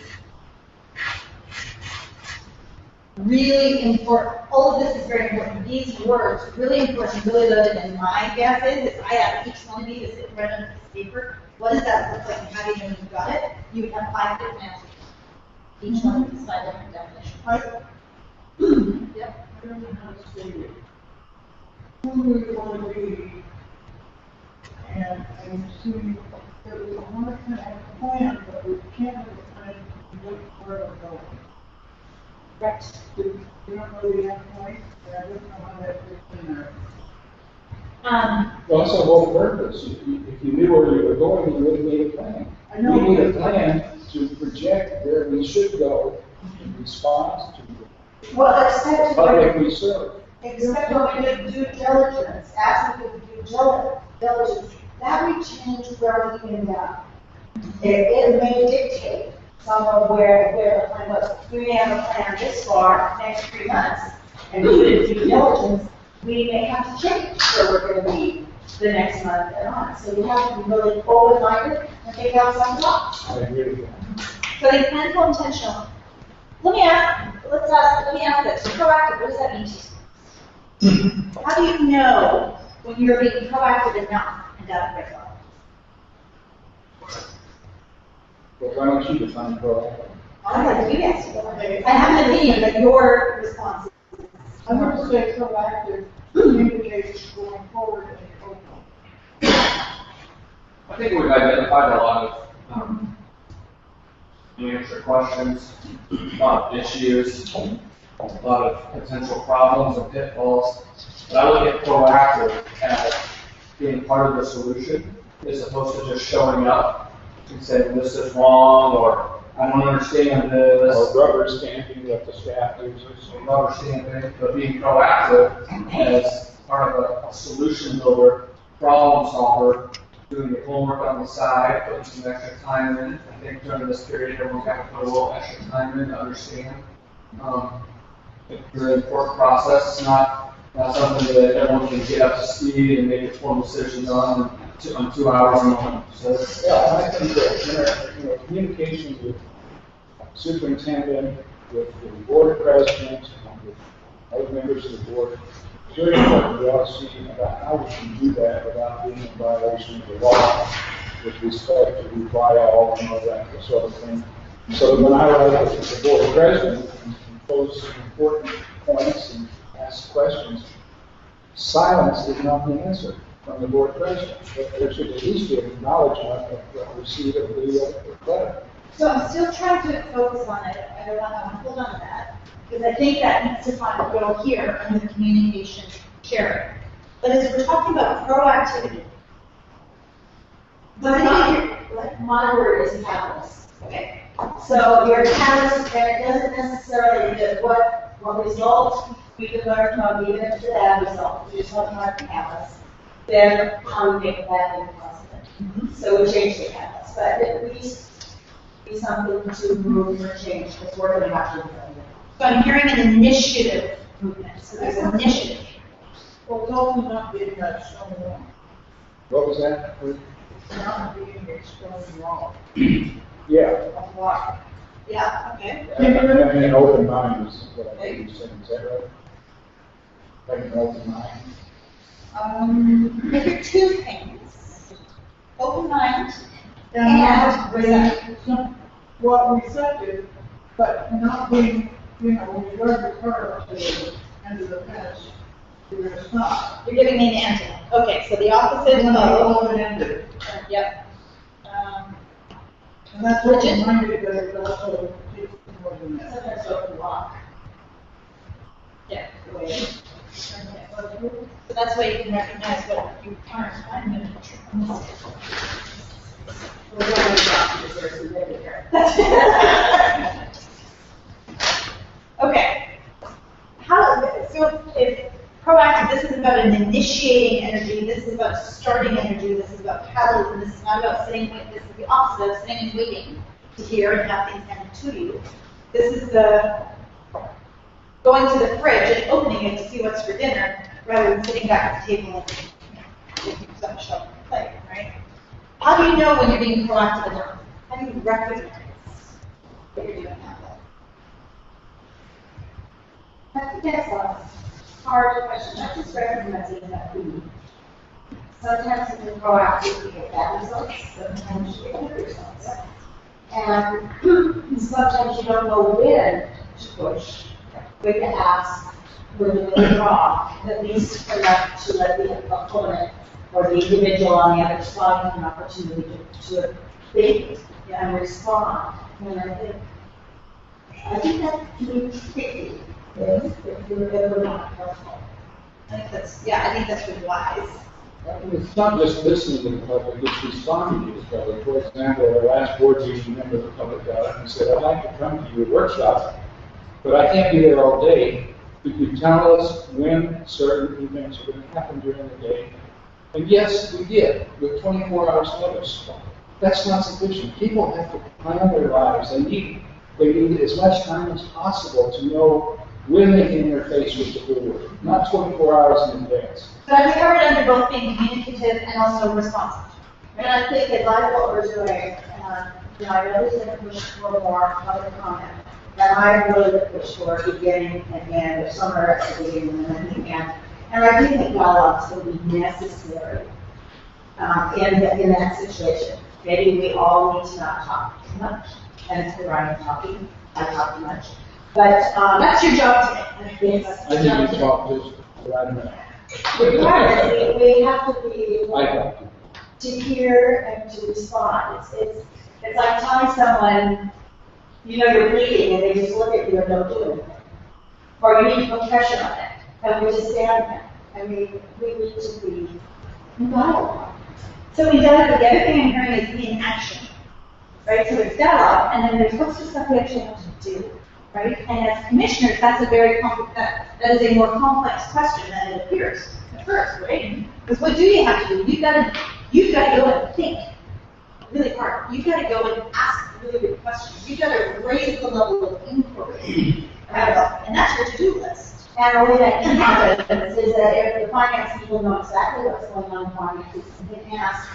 Speaker 3: really important. All of this is very important. These words really important, really loaded. And my guess is, if I asked each one of you to sit right on this paper, what does that look like, and how do you know you've got it? You would have 5 different answers. Each one of these 5 different definitions. Yep.
Speaker 2: I don't know how to say it. Who we want to be, and I'm assuming that we want to have a plan, but we can't have a plan to look where we're going.
Speaker 3: Right.
Speaker 2: We don't really have a point, but I don't know how that fits in there.
Speaker 1: Well, that's the whole purpose. If you knew where you were going, you would need a plan.
Speaker 2: I know.
Speaker 1: We need a plan to project where we should go in response to
Speaker 10: Well,
Speaker 1: the
Speaker 10: except
Speaker 1: public we serve.
Speaker 10: except when we did due diligence, as we did due diligence, that would change where we end up. It may dictate some of where the plan was. We may have a plan this far, next 3 months, and we did due diligence, we may have to change where we're gonna be the next month and on. So we have to be really open-minded and think outside the box.
Speaker 1: I agree with you.
Speaker 3: So they plan for intentional. Let me ask this. Proactive, what does that mean to you? How do you know when you're being proactive and not and down the right
Speaker 1: Well, why don't you define proactive?
Speaker 3: I'm like, you answer. I have an opinion, but your response is.
Speaker 2: I'm going to say proactive indicates going forward and open.
Speaker 4: I think we've identified a lot of unanswered questions, a lot of issues, a lot of potential problems and pitfalls. But I look at proactive as being part of the solution as opposed to just showing up and saying this is wrong or I don't understand this.
Speaker 1: Or rubber stamping that the staff uses.
Speaker 4: Rubber stamping, but being proactive as part of a solution builder, problem solver, doing the homework on the side, putting some extra time in. I think during this period, everyone's got to put a little extra time in to understand. It's a really important process. It's not something that everyone can get up to speed and make informed decisions on in 2 hours a month. So
Speaker 1: Yeah, I think that, communication with superintendent, with the board president, and with other members of the board, is very important. We ought to see about how we can do that without being in violation of the law with respect to reply all and all that sort of thing. So that when I write to the board president and pose some important points and ask questions, silence is not the answer from the board president. But there should at least be an acknowledgement of the receipt of the letter.
Speaker 3: So I'm still trying to focus on it. I don't want to hold on to that because I think that needs to find a role here in the communication sharing. But as we're talking about proactivity,
Speaker 10: But my word is catalyst.
Speaker 3: okay,
Speaker 10: So your catalyst, and it doesn't necessarily that what results we can learn from, even if it's a bad result, we just want to learn from catalyst. Then how we make that into positive. So we change the catalyst, but at least be something to move or change, because we're going to have to do that.
Speaker 3: so I'm hearing an initiative movement. So there's an initiative.
Speaker 2: Well, it's also not being that stone wrong.
Speaker 1: What was that?
Speaker 2: Not being a stone wrong.
Speaker 1: Yeah.
Speaker 2: Of why?
Speaker 3: Yeah, okay.
Speaker 1: Having an open mind is what I think you're saying, is that right? Having an open mind.
Speaker 3: I hear 2 things. Open mind
Speaker 2: And
Speaker 3: and
Speaker 2: some, well, receptive, but not being, when you drive the car up to the end of the fence, you're going to stop.
Speaker 3: you're giving me an answer. Okay, so the opposite
Speaker 2: When
Speaker 3: of
Speaker 2: they're open-ended.
Speaker 3: yep.
Speaker 10: And that's what you reminded that it also takes more than that. Sometimes so long.
Speaker 3: Yeah.
Speaker 10: The way.
Speaker 3: So that's why you can recognize what you aren't finding.
Speaker 10: We're going to stop because there's a negative here.
Speaker 3: Okay. So if proactive, this is about an initiating energy, this is about starting energy, this is about catalyst, this is not about sitting, this is the opposite of sitting and waiting to hear and have things handed to you. This is the going to the fridge and opening it to see what's for dinner, rather than sitting back at the table and taking some shelf and play, right? How do you know when you're being proactive or not? How do you recognize that you're doing that?
Speaker 10: I think that's a hard question, not just recognizing that we, sometimes if you're proactive, you get bad results, sometimes you get good results. And sometimes you don't know when to push, when to ask, when to withdraw, at least enough to let the opponent or the individual on the other side have an opportunity to think and respond. And I think that can be tricky. If you're ever not careful.
Speaker 3: I think that's really wise.
Speaker 2: And it's not just listening to the public, it's responding to the public. For example, our last board meeting, member of the public got up and said, I'd like to come to your workshop, but I can't be there all day. Could you tell us when certain events are going to happen during the day? And yes, we did, with 24 hours notice. That's not sufficient. People have to plan their lives. They need as much time as possible to know when they can interface with the board, not 24 hours in advance.
Speaker 3: But I covered under both being communicative and also responsive.
Speaker 10: And I think in light of what we're doing, I know he's going to push for more public comment. And I really would push for beginning and end, or somewhere at the beginning and the end. And I do think dialogues will be necessary in that situation. Maybe we all need to not talk too much. And it's where I'm talking. I talk too much. But
Speaker 3: That's your job today.
Speaker 10: yes,
Speaker 2: I think you talk just right enough.
Speaker 10: regardless, we have to be able
Speaker 2: I talk to
Speaker 10: to hear and to respond. It's like telling someone, you're bleeding, and they just look at you and don't do anything. Or you need to put pressure on it, and we just stand there. I mean, we need to be in dialogue.
Speaker 3: So in dialogue, the other thing I'm hearing is in action. Right? So there's dialogue, and then there's what's the stuff we actually have to do. Right? And as commissioners, that's a very that is a more complex question than it appears at first, right? Because what do you have to do? You've got to go and think really hard. You've got to go and ask really good questions. You've got to raise the level of inquiry. And that's your to-do list.
Speaker 10: And the way that can happen is that if the finance people know exactly what's going on in finances, they can answer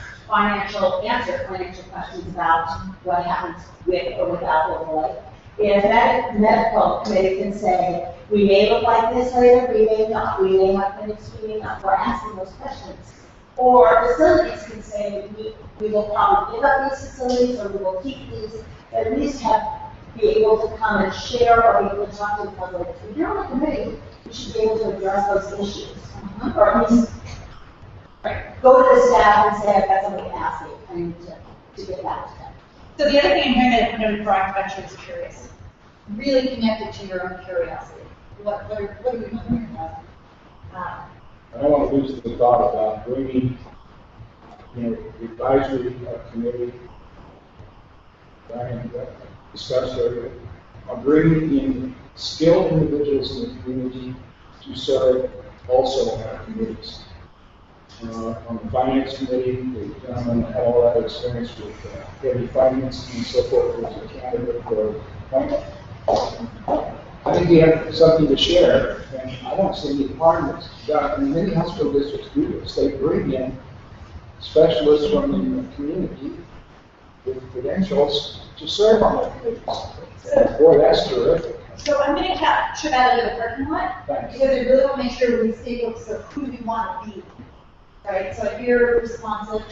Speaker 10: financial questions about what happens with or without overlay. If that medical committee can say, we may look like this later, we may not, we may have clinics, we may not, we're asking those questions. Or facilities can say, we will probably give up these facilities, or we will keep these, at least be able to come and share, or be able to talk to the public. If you're on a committee, you should be able to address those issues. Or at least go to the staff and say, I've got somebody to ask you, I need to get back to them.
Speaker 3: So the other thing I'm hearing that I'm going to be proactive actually is curious. Really connected to your own curiosity. What are we wondering about?
Speaker 2: I don't want to lose the thought about bringing, the advisory committee, Brian discussed earlier, on bringing in skilled individuals in the community to serve also on our committees. On the finance committee, the gentleman had all that experience with heavy finance and so forth, was a candidate for appointment. I think we have something to share, and I don't see any harm in this. Many hospital districts do this. They bring in specialists from the community with credentials to serve on their committees. Boy, that's terrific.
Speaker 3: So I'm going to capture that under the parking lot.
Speaker 2: Thanks.
Speaker 3: Because I really want to make sure we stay focused on who we want to be. Right? So if you're responsive,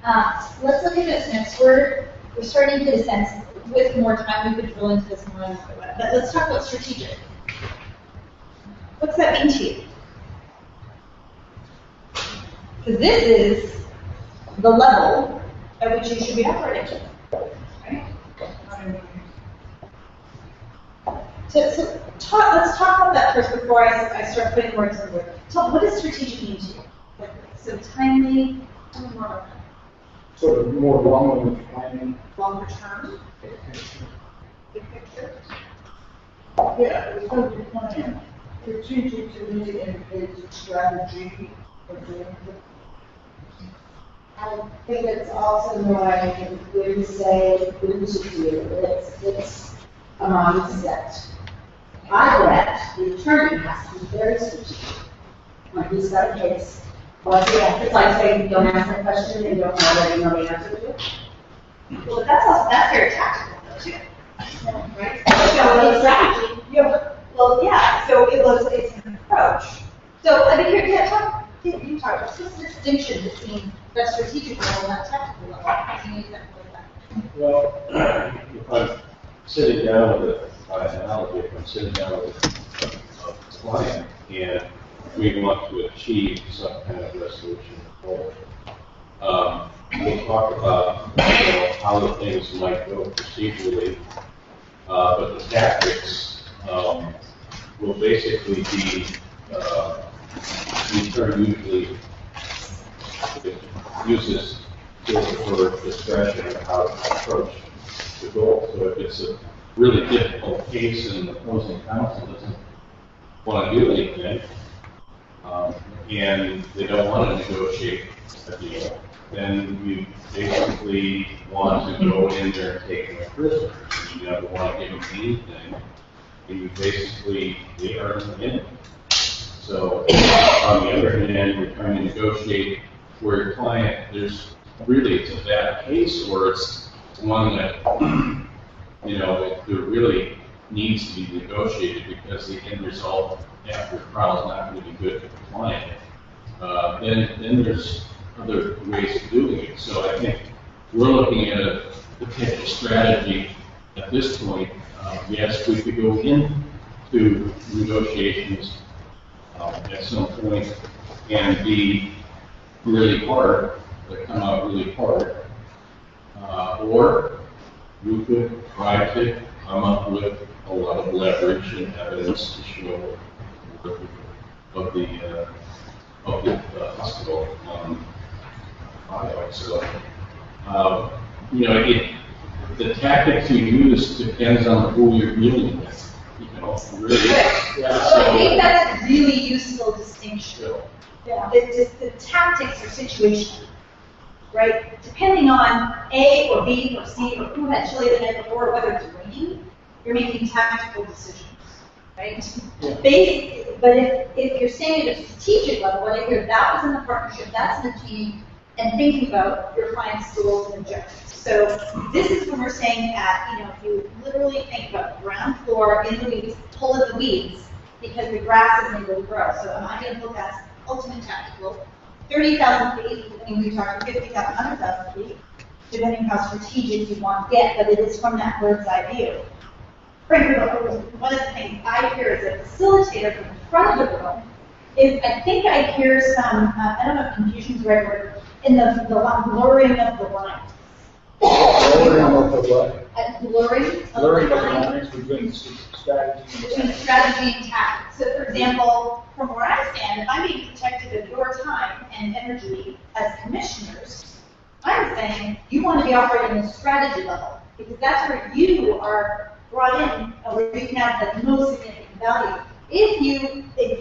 Speaker 3: let's look at this next. We're starting to get a sense. With more time, we could drill into this more. But let's talk about strategic. What's that mean to you? Because this is the level at which you should be operating. Right? So let's talk about that first before I start putting words in the word. What does strategic mean to you? Like, so timely, tell me more about that.
Speaker 2: Sort of more long-range planning.
Speaker 3: Longer term? Big picture?
Speaker 7: Yeah, it's going to be plan. Strategic to me indicates a strategy for doing it.
Speaker 10: I think it's also more like when you say interview, it's a mindset. I bet the attorney has to be very strategic when he's got a case. Well, yeah, it's like saying, don't ask a question and don't already know the answer to it.
Speaker 3: Well, that's very tactical though, too. Right?
Speaker 10: So it's strategy.
Speaker 3: Yeah, well, yeah, so it's an approach. So, I mean, you talk about what's the distinction between that strategic level and that tactical level? Can you use that like that?
Speaker 5: Well, if I'm sitting down with by analogy, if I'm sitting down with a client and we want to achieve some kind of resolution goal, we'll talk about how the things might go procedurally, but the tactics will basically be the term usually uses for discretion of how to approach the goal. So if it's a really difficult case and the opposing counsel doesn't want to do anything, and they don't want to negotiate a deal, then you basically want to go in there and take them as prisoners. You don't want to give them anything, and you basically, they are in. So on the other hand, you're trying to negotiate where your client, it's a bad case, or it's one that, it really needs to be negotiated because the end result after the trial is not going to be good for the client. Then there's other ways of doing it. So I think we're looking at a potential strategy at this point. Yes, we could go into negotiations at some point and be really hard, that come out really hard, or we could try to come up with a lot of leverage and evidence to show of the hospital file. So, the tactics you use depends on who you're dealing with. Really.
Speaker 3: So I think that's a really useful distinction. Yeah. The tactics are situational, right? Depending on A or B or C or who had chili the night before, whether it's raining, you're making tactical decisions, right?
Speaker 2: Yeah.
Speaker 3: But if you're saying at a strategic level, what I hear, that was in the partnership, that's in the team, and thinking about your client's goals and objectives. So this is when we're saying that, if you literally think about the ground floor in the weeds, pull in the weeds, because the grass isn't going to grow. So am I going to look at ultimate tactical, 30,000 feet, I mean, we talked 50,000, 100,000 feet, depending how strategic you want to get, but it is from that bird's eye view. Frankly, one of the things I hear as a facilitator from the front of the room is I think I hear some, I don't know if confusion is the right word, in the blurring of the lines.
Speaker 2: Blurring of the what?
Speaker 3: Blurring of
Speaker 2: Blurring
Speaker 3: the
Speaker 2: of the
Speaker 3: lines
Speaker 2: lines between strategy
Speaker 3: between strategy and tactics. So, for example, from where I stand, if I'm being protective of your time and energy as commissioners, I'm saying you want to be operating at a strategy level because that's where you are brought in, where you can add the most significant value. If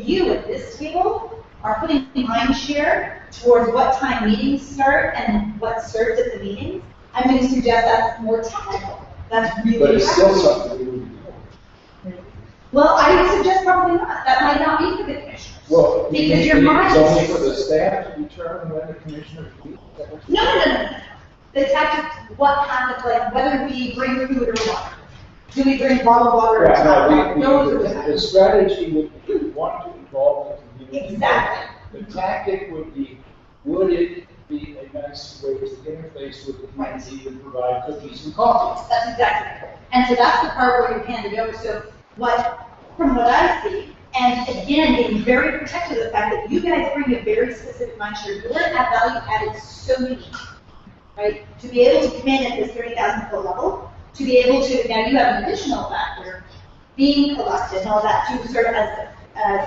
Speaker 3: you at this table are putting mind share towards what time meetings start and what starts at the meetings, I'm going to suggest that's more technical. That's really
Speaker 2: But it's still
Speaker 3: practical.
Speaker 2: something we would do.
Speaker 3: Well, I would suggest probably not. That might not be for the commissioners.
Speaker 2: Well,
Speaker 3: because your
Speaker 2: it's
Speaker 3: mind
Speaker 2: only for the staff to determine when the commissioners meet.
Speaker 3: No. The tactic, what happens, like whether we bring food or water. Do we bring bottled water or
Speaker 2: Yeah,
Speaker 3: tap
Speaker 2: no,
Speaker 3: water?
Speaker 2: the strategy would be, we want to involve the community.
Speaker 3: Exactly.
Speaker 2: The tactic would be, would it be a nice way to interface with the community and provide cookies and coffee?
Speaker 3: That's exactly right. And so that's the part where you hand it over. So from what I see, and again, being very protective of the fact that you guys bring a very specific mind share, your add value added so unique, right? To be able to come in at this 30,000 foot level, to be able to, now you have an additional factor, being elected and all that to serve as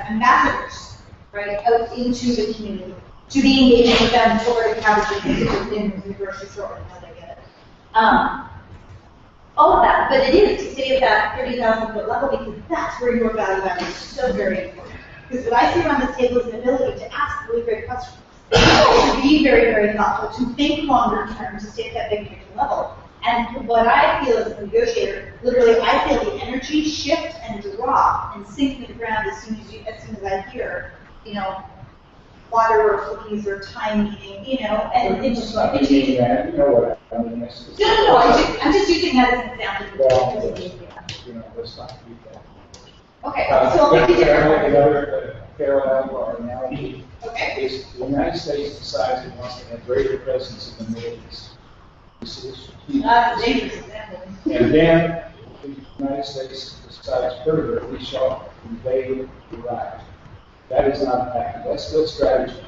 Speaker 3: ambassadors, right, out into the community, to be engaging with them over the counter in the grocery store and how they get it. All of that, but it is to stay at that 30,000 foot level because that's where your value add is so very important. Because what I see around this table is an ability to ask really great questions, to be very, very thoughtful, to think longer term, to stay at that big picture level. And what I feel as a negotiator, literally, I feel the energy shift and drop and sink to the ground as soon as I hear, you know, water or cookies or time eating, you know, and it just
Speaker 2: Not meaning that, you know what I mean, that's.
Speaker 3: no, I'm just using that as an example.
Speaker 2: Well, you know, let's not do that.
Speaker 3: Okay, so I'll make it different.
Speaker 2: Another parallel or analogy
Speaker 3: Okay.
Speaker 2: is the United States decides it wants to have greater presence in the Middle East. This is strategic.
Speaker 3: That's a dangerous example.
Speaker 2: And then the United States decides further, we shall invade Iraq. That is not an act, that's still strategy.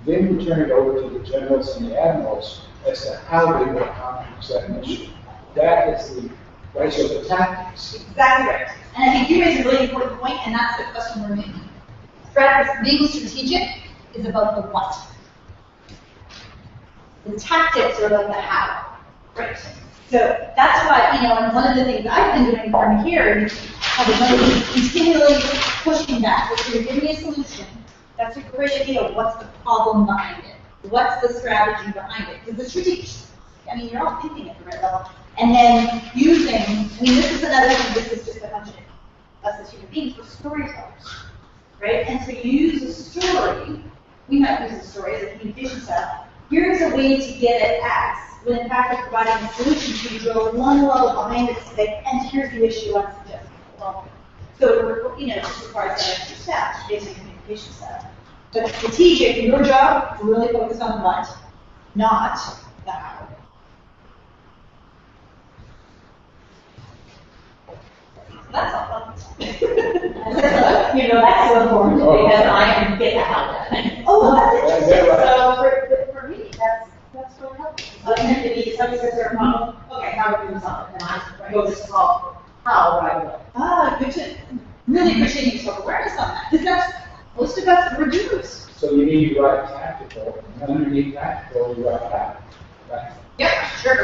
Speaker 2: Then we turn it over to the generals and the admirals as to how they will accomplish that mission. That is the right of the tactics.
Speaker 3: Exactly right. And I think you raise a really important point, and that's the question we're making. Being strategic is about the what. The tactics are about the how. Right. So that's why, you know, and one of the things I've been doing from here is continually pushing back. If you're giving me a solution, that's a great idea. What's the problem behind it? What's the strategy behind it? Because the strategic, I mean, you're all thinking at the right level. And then using, I mean, this is another thing, this is just a bunch of us as human beings, we're storytellers, right? And so you use a story, we might use a story as a communication style. Here's a way to get at X, when in fact we're providing a solution to you, go one level behind it to say, and here's the issue I'm suggesting. Well, so, you know, it just requires that extra step, basic communication style. But strategic, your job, to really focus on what, not the how. That's all.
Speaker 10: You know, that's so important because I am getting out of it.
Speaker 3: Oh, that's interesting.
Speaker 10: So for me, that's really helpful. I tend to be, somebody says they're model, okay, how do we do something? And I go this call, how right away.
Speaker 3: Ah, good to, really appreciate you self-awareness on that, because that's, most of us, we're doers.
Speaker 2: So you need to write tactical, and underneath tactical, you write how. Right?
Speaker 3: Yep, sure.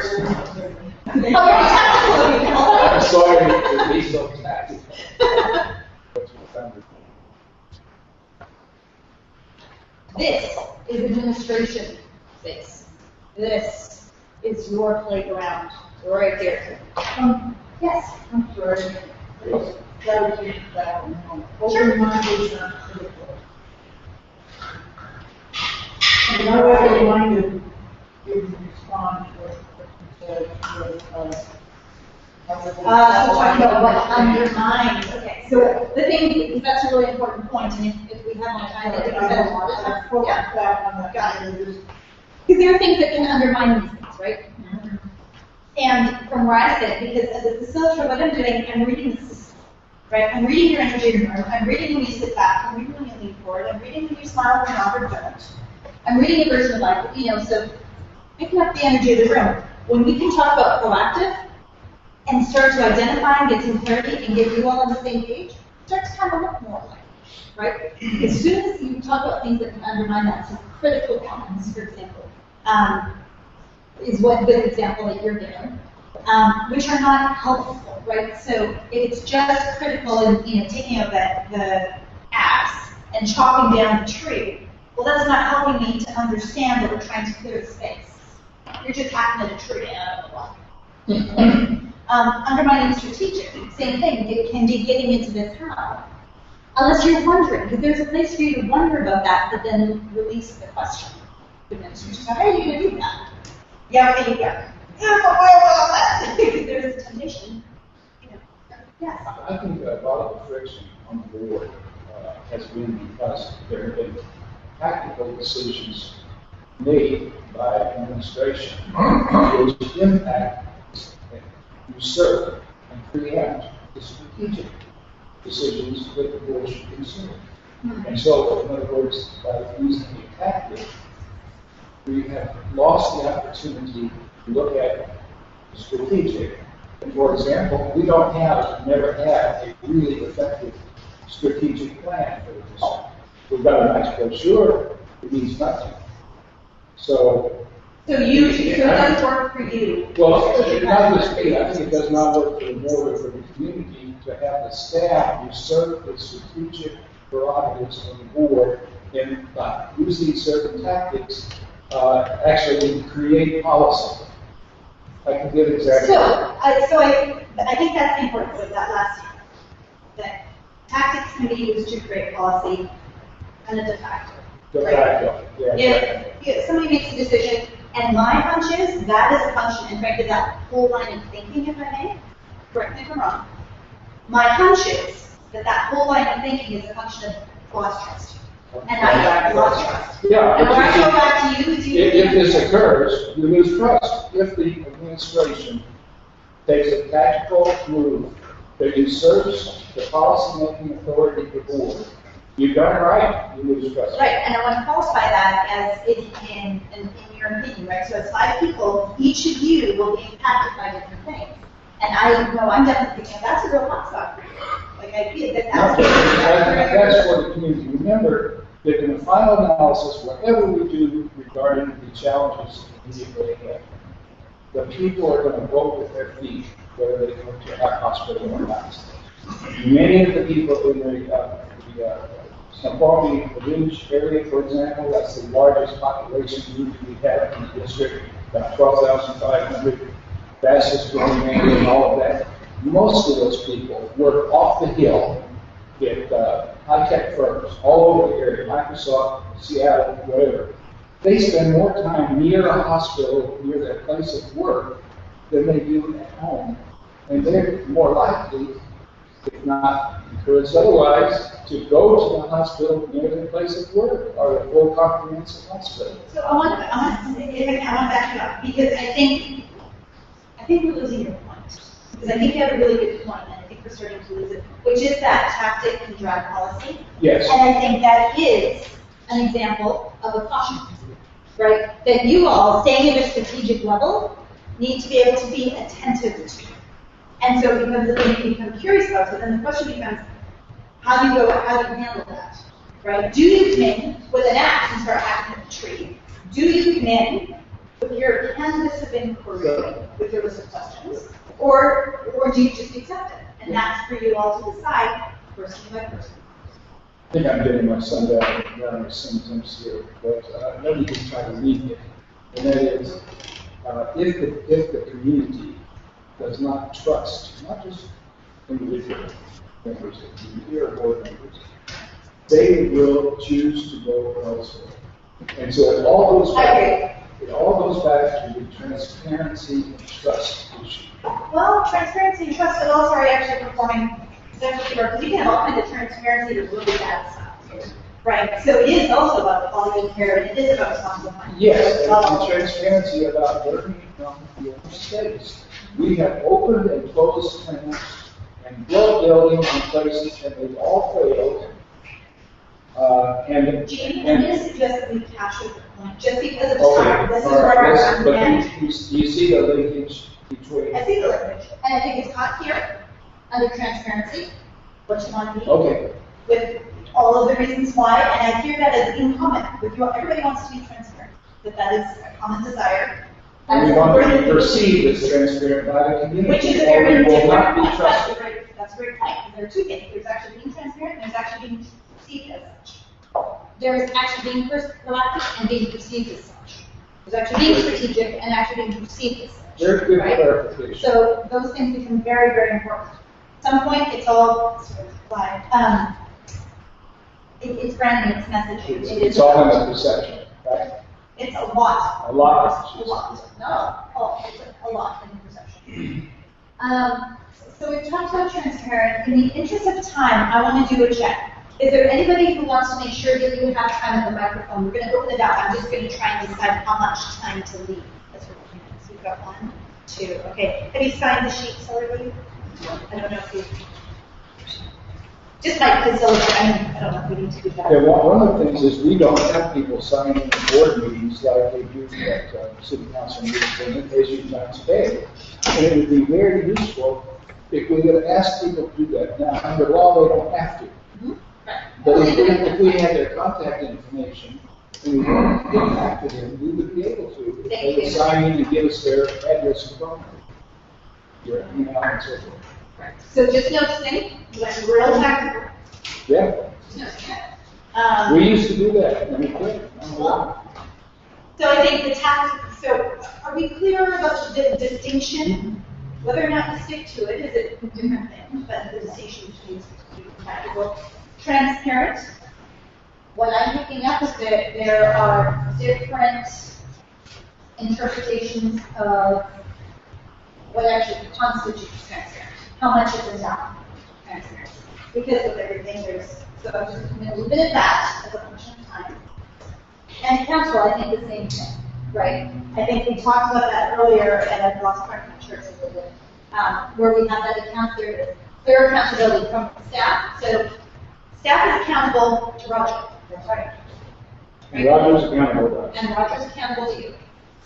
Speaker 2: I'm sorry to be so tactical.
Speaker 3: This is administration space. This is your playground, right here. Yes?
Speaker 10: I'm sorry. Clarity that open-minded is not critical. And I was reminded in response to what you said was,
Speaker 3: So talking about what undermines, okay, so the thing, is that's a really important point, and if we have more time, I think yeah, got it. Because there are things that can undermine these things, right? And from where I sit, because as a facilitator, what I'm doing, I'm reading the system, right? I'm reading your energy in the room, I'm reading when you sit back, I'm reading when you lean forward, I'm reading when you smile and nod or don't. I'm reading a version of life, you know, so picking up the energy of the room. When we can talk about proactive, and start to identify and get some clarity and get you all on the same page, start to kind of look more like, right? As soon as you talk about things that can undermine that, so critical comments, for example, is what good example that you're giving, which are not helpful, right? So if it's just critical and, you know, taking out the axe and chopping down the tree, well, that's not helping me to understand that we're trying to clear the space. You're just hacking at a tree out of the block. Undermining strategic, same thing. It can be getting into this how. Unless you're wondering, because there's a place for you to wonder about that, but then release the question. So how are you going to do that? Yeah, okay, yeah. There's a temptation. You know. Yes.
Speaker 2: I think a lot of the friction on the board has been because there have been tactical decisions made by administration which impact, usurp, and preempt the strategic decisions that the board should consider. And so, in other words, by using a tactic, we have lost the opportunity to look at the strategic For example, we don't have, never had a really effective strategic plan for the district. We've got a nice brochure, it means nothing. So,
Speaker 3: So it doesn't work for you.
Speaker 2: well, not just me, I think it does not work for the board or for the community to have the staff usurp the strategic prerogatives of the board and using certain tactics, actually create policy. I can give examples.
Speaker 3: I think that's the importance of that last year. That tactics can be used to create policy and a de facto.
Speaker 2: De
Speaker 3: right?
Speaker 2: facto, yeah.
Speaker 3: If somebody makes a decision, and my hunch is that is a function, and frankly, that whole line of thinking, if I may, correct me if I'm wrong, my hunch is that that whole line of thinking is a function of lost trust. And I lost trust.
Speaker 2: Yeah.
Speaker 3: And when I go back to you,
Speaker 2: If this occurs, you lose trust. If the administration takes a tactical move that usurps the policy-making authority of the board, you've done it right, you lose trust.
Speaker 3: right, and I want to qualify that as in your opinion, right? So as 5 people, each of you will be impacted by different things. And I know I'm definitely thinking that's a real hot spot for you. Like I feel that
Speaker 2: That's for the community. Remember that in the final analysis, whatever we do regarding the challenges immediately ahead, the people are going to vote with their feet whether they go to our hospital or not. Many of the people in the Snoqualmie Village area, for example, that's the largest population group we have in the district, about 12,500, fastest growing area and all of that. Most of those people work off the hill at high-tech firms all over the area, Microsoft, Seattle, whatever. They spend more time near a hospital, near their place of work, than they do at home. And they're more likely, if not encouraged otherwise, to go to the hospital near their place of work or a full comprehensive hospital.
Speaker 3: So I want to back you up because I think we're losing your point. Because I think you have a really good point, and I think we're starting to lose it, which is that tactic can drive policy.
Speaker 2: Yes.
Speaker 3: And I think that is an example of a caution, right? That you all, staying at a strategic level, need to be able to be attentive to. And so it becomes a thing you become curious about. So then the question becomes, how do you handle that, right? Do you come in with an axe and start hacking at the tree? Do you come in with your canvas of inquiry, with your list of questions? Or do you just accept it? And that's for you all to decide, person by person.
Speaker 2: I think I'm getting my son down my symptoms here, but let me just try to lead it. And that is, if the community does not trust, not just individual members of the community or board members, they will choose to go elsewhere. And so it all goes back to the transparency and trust issue.
Speaker 3: Well, transparency and trust, but also are you actually performing executive work? Because you can have all kinds of transparency to really bad stuff, right? So it is also about the quality of care, and it is about responsible finance.
Speaker 2: Yes, and transparency about learning from your mistakes. We have opened and closed clinics and built buildings in places, and they've all failed.
Speaker 3: Gene, I'm going to suggest that we capture the point, just because of time. This is where I'm
Speaker 2: but
Speaker 3: at.
Speaker 2: you see the linkage between.
Speaker 3: I see the linkage, and I think it's caught here under transparency, what you want to be,
Speaker 2: Okay.
Speaker 3: with all of the reasons why, and I hear that as in common with you. Everybody wants to be transparent, that is a common desire.
Speaker 2: And we want to be perceived as transparent by the community.
Speaker 3: Which is a
Speaker 2: or we
Speaker 3: very
Speaker 2: will
Speaker 3: different
Speaker 2: not be
Speaker 3: point.
Speaker 2: trusted.
Speaker 3: That's a great point. There are two things. There's actually being transparent, and there's actually being perceived as such. There is actually being proactive and being perceived as such. There's actually being strategic and actually being perceived as such.
Speaker 2: Very good
Speaker 3: right?
Speaker 2: clarification.
Speaker 3: So those things become very, very important. At some point, it's all sort of live. It's branding, it's messaging.
Speaker 2: It's all in the perception, right?
Speaker 3: It's a lot.
Speaker 2: A lot.
Speaker 3: A lot. No, it's a lot in perception. So we've talked about transparent. In the interest of time, I want to do a check. Is there anybody who wants to make sure that you have time at the microphone? We're going to open it up. I'm just going to try and decide how much time to leave. That's what we're doing. So we've got 1, 2. Okay. Have you signed the sheets already? I don't know if you. Just might facilitate, I don't know if we need to do that.
Speaker 2: Yeah, one of the things is we don't have people signing in board meetings like they do at city council meetings, and as you've done today. And it would be very useful if we would ask people to do that. Now, under law, they don't have to. But if we had their contact information, and we get back to them, we would be able to. If they would sign in and give us their address and phone number. Your email and so forth.
Speaker 3: So just noticing, like real tactical.
Speaker 2: Yeah, we used to do that, and we quit.
Speaker 3: So I think the so are we clear about the distinction? Whether or not to stick to it is a different thing, but the distinction between tactical, transparent. What I'm picking up is that there are different interpretations of what actually constitutes transparent. How much is not transparent? Because of everything, so I'm just going to leave it at that as a function of time. And council, I think the same thing, right? I think we talked about that earlier, and I've lost track of my church a little bit, where we have that clear accountability from staff. So staff is accountable to Roger. That's right.
Speaker 2: And Roger's accountable to us.
Speaker 3: And Roger's accountable to you.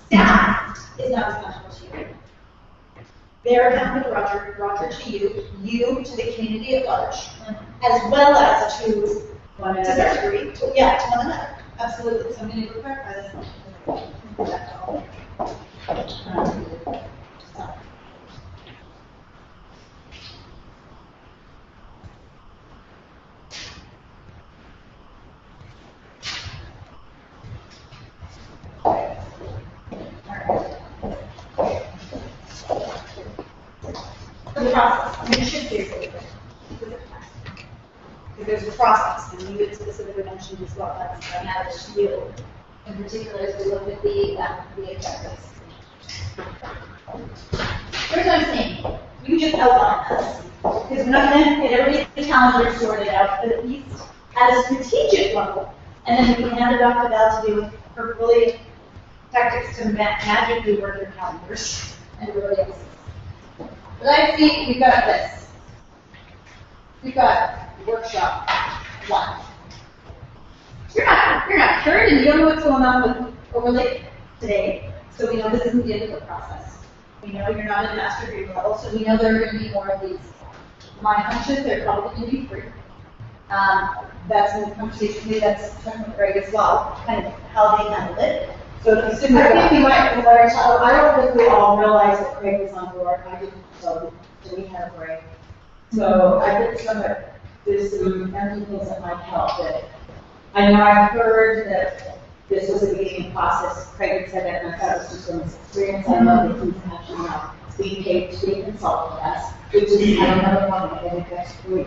Speaker 3: Staff is not accountable to you. They're accountable to Roger to you to the community at large, as well as to some degree, to one another. Absolutely. So I'm going to clarify this. The process. I mean, it should be because there's a process, and you had specifically mentioned as well that's managed you, in particular as we look at the objectives. Here's what I'm saying. You just outline this, because we're not going to get everybody's calendar sorted out, but at least at a strategic level, and then we can hand it off to Val to do her really tactics to magically work your calendars and really exist. But I see we've got this. We've got workshop 1. You're not cured and you don't know what's going on with overlay today. So we know this isn't the end of the process. We know you're not at master degree level, so we know there are going to be more of these. My hunches, they're probably going to be 3. That's in the conversation, maybe that's talking with Greg as well, kind of how they handled it. So if you sit there, I think we might, I don't think we all realize that Greg was on board. I didn't, so we had a break. So I think there's some empty things that might help. That I know I've heard that this was a beginning process. Craig had said that, and I thought it was just from his experience. I know that he's actually now being paid to be a consultant with us, which is another one. I think that's great.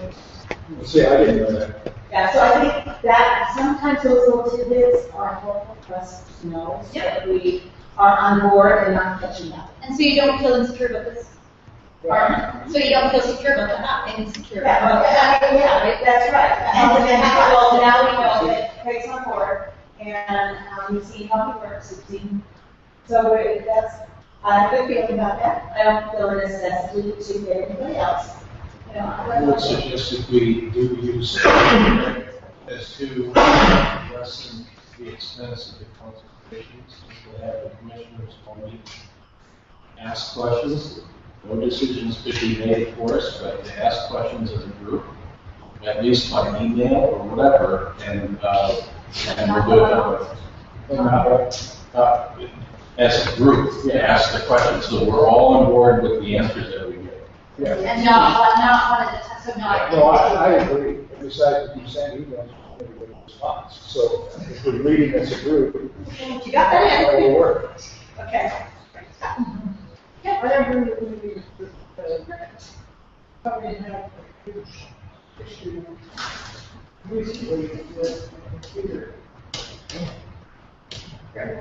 Speaker 2: See, I didn't know that.
Speaker 10: Yeah, so I think that sometimes those little tidbits are helpful for us to know so that we are on board and not catching up. And so you don't feel insecure about this. So you don't feel secure about that, not insecure. Yeah, that's right. And then well, now we know that Craig's on board, and we see how he works. So that's I have a good feeling about that. I don't feel a necessity to get anybody else.
Speaker 6: I would suggest if we do use as to lessen the expense of the consultations, we'll have the commissioners only ask questions. No decisions could be made for us, but to ask questions as a group, at least by email or whatever, and we'll do it as a group to ask the questions, so we're all on board with the answers that we get.
Speaker 2: Yeah.
Speaker 3: And not one at a time, so not.
Speaker 2: No, I agree. Besides, if you send emails, everybody responds. So if we're reading as a group,
Speaker 3: You got that?
Speaker 2: it will work.
Speaker 3: Okay.
Speaker 7: I agree with you. Probably have a huge issue recently with computer.
Speaker 3: Okay.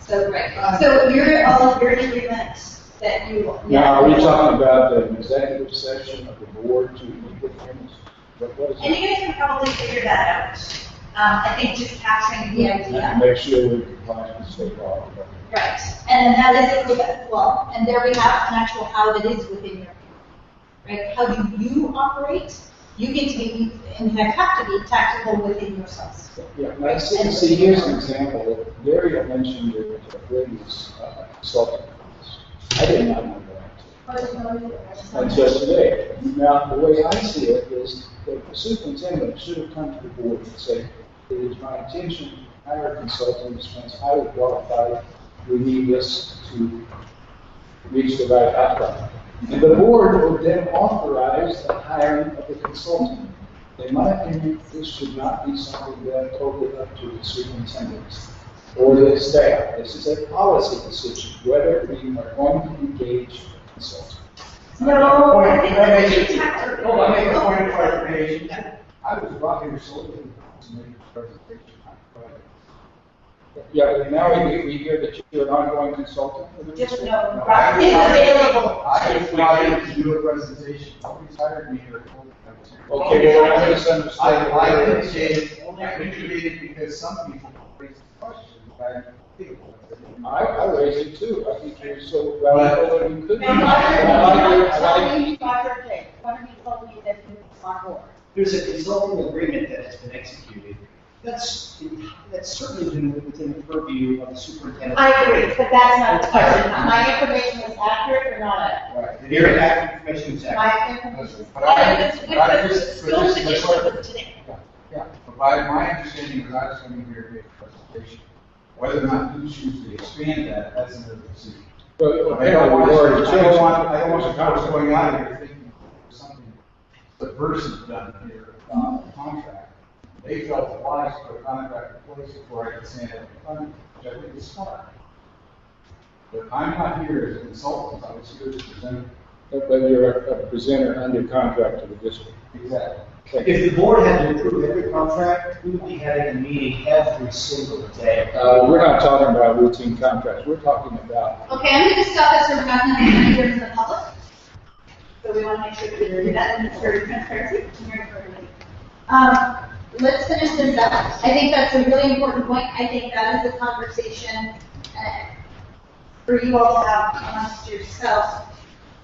Speaker 3: So, right. So you're all in agreement that you.
Speaker 2: Now, are we talking about the executive session of the board to meet with him? What is
Speaker 3: And
Speaker 2: it?
Speaker 3: you guys can probably figure that out. I think just capturing the
Speaker 2: And
Speaker 3: idea.
Speaker 2: make sure we're compliant with state law.
Speaker 3: Right. And that is, well, and there we have an actual how it is within your. right? How do you operate? You get to be, and have to be tactical within yourselves.
Speaker 2: Yeah, now, see, here's an example. Gary had mentioned the previous consulting costs. I did not know that until today. Now, the way I see it is that the superintendent should have come to the board and said, it is my intention to hire a consultant, this one's highly qualified, we need this to reach the right outcome. And the board would then authorize the hiring of the consultant. In my opinion, this should not be something that totally up to the superintendent or the staff. This is a policy decision, whether we are going to engage a consultant.
Speaker 3: No, I think
Speaker 1: Can I
Speaker 3: that's
Speaker 1: make
Speaker 3: too tactical.
Speaker 1: Hold on, make a point of clarification. I was brought here solely to make a presentation.
Speaker 2: Yeah, but now we hear that you're an ongoing consultant for the
Speaker 3: Just
Speaker 2: district.
Speaker 3: know, Rob is available.
Speaker 1: I was brought in to do a presentation. Nobody's hired me here.
Speaker 2: Okay, well, I misunderstood.
Speaker 1: I indicated because some people raised the question.
Speaker 2: I raised it too. I think you're so valuable that you could.
Speaker 10: Now, why don't you tell me that it's on board?
Speaker 11: There's a consulting agreement that has been executed. That's certainly been within the purview of the superintendent.
Speaker 10: I agree, but that's not the question. My information is accurate or not accurate?
Speaker 11: Right. Your accurate information is accurate.
Speaker 10: My information is
Speaker 1: But I
Speaker 3: But
Speaker 1: just,
Speaker 3: still the issue today.
Speaker 1: yeah, but by my understanding, because I was coming here to make a presentation, whether or not you choose to expand that, that's another decision.
Speaker 2: Well,
Speaker 1: I don't want,
Speaker 2: already
Speaker 1: I don't want,
Speaker 2: changed it.
Speaker 1: I don't want what's going on here thinking something subversive done here, contract. They felt it wise to put a contract in place before I could stand up in front, which I think is smart. But I'm not here as a consultant, I was here to present.
Speaker 2: But you're a presenter under contract to the district.
Speaker 1: Exactly.
Speaker 11: If the board had to approve every contract, we would be having a meeting every single day.
Speaker 2: We're not talking about routine contracts. We're talking about.
Speaker 3: Okay, I'm going to stop this from happening any here to the public. So we want to make sure that we do that, and it's very transparency. and hearing from everybody. Let's finish this up. I think that's a really important point. I think that is a conversation for you all to have amongst yourselves.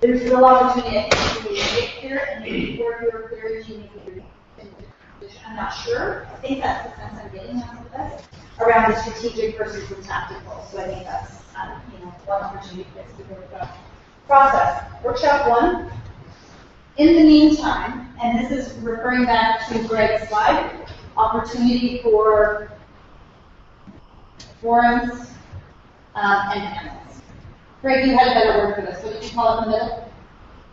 Speaker 3: There's real opportunity, I think, to get here and maybe for your very unique position. I'm not sure. I think that's the sense I'm getting out of this around the strategic versus the tactical. So I think that's one opportunity for us to go through the process. Workshop 1. In the meantime, and this is referring back to Greg's slide, opportunity for forums and panels. Greg, you had a better word for this. What did you call it in the middle?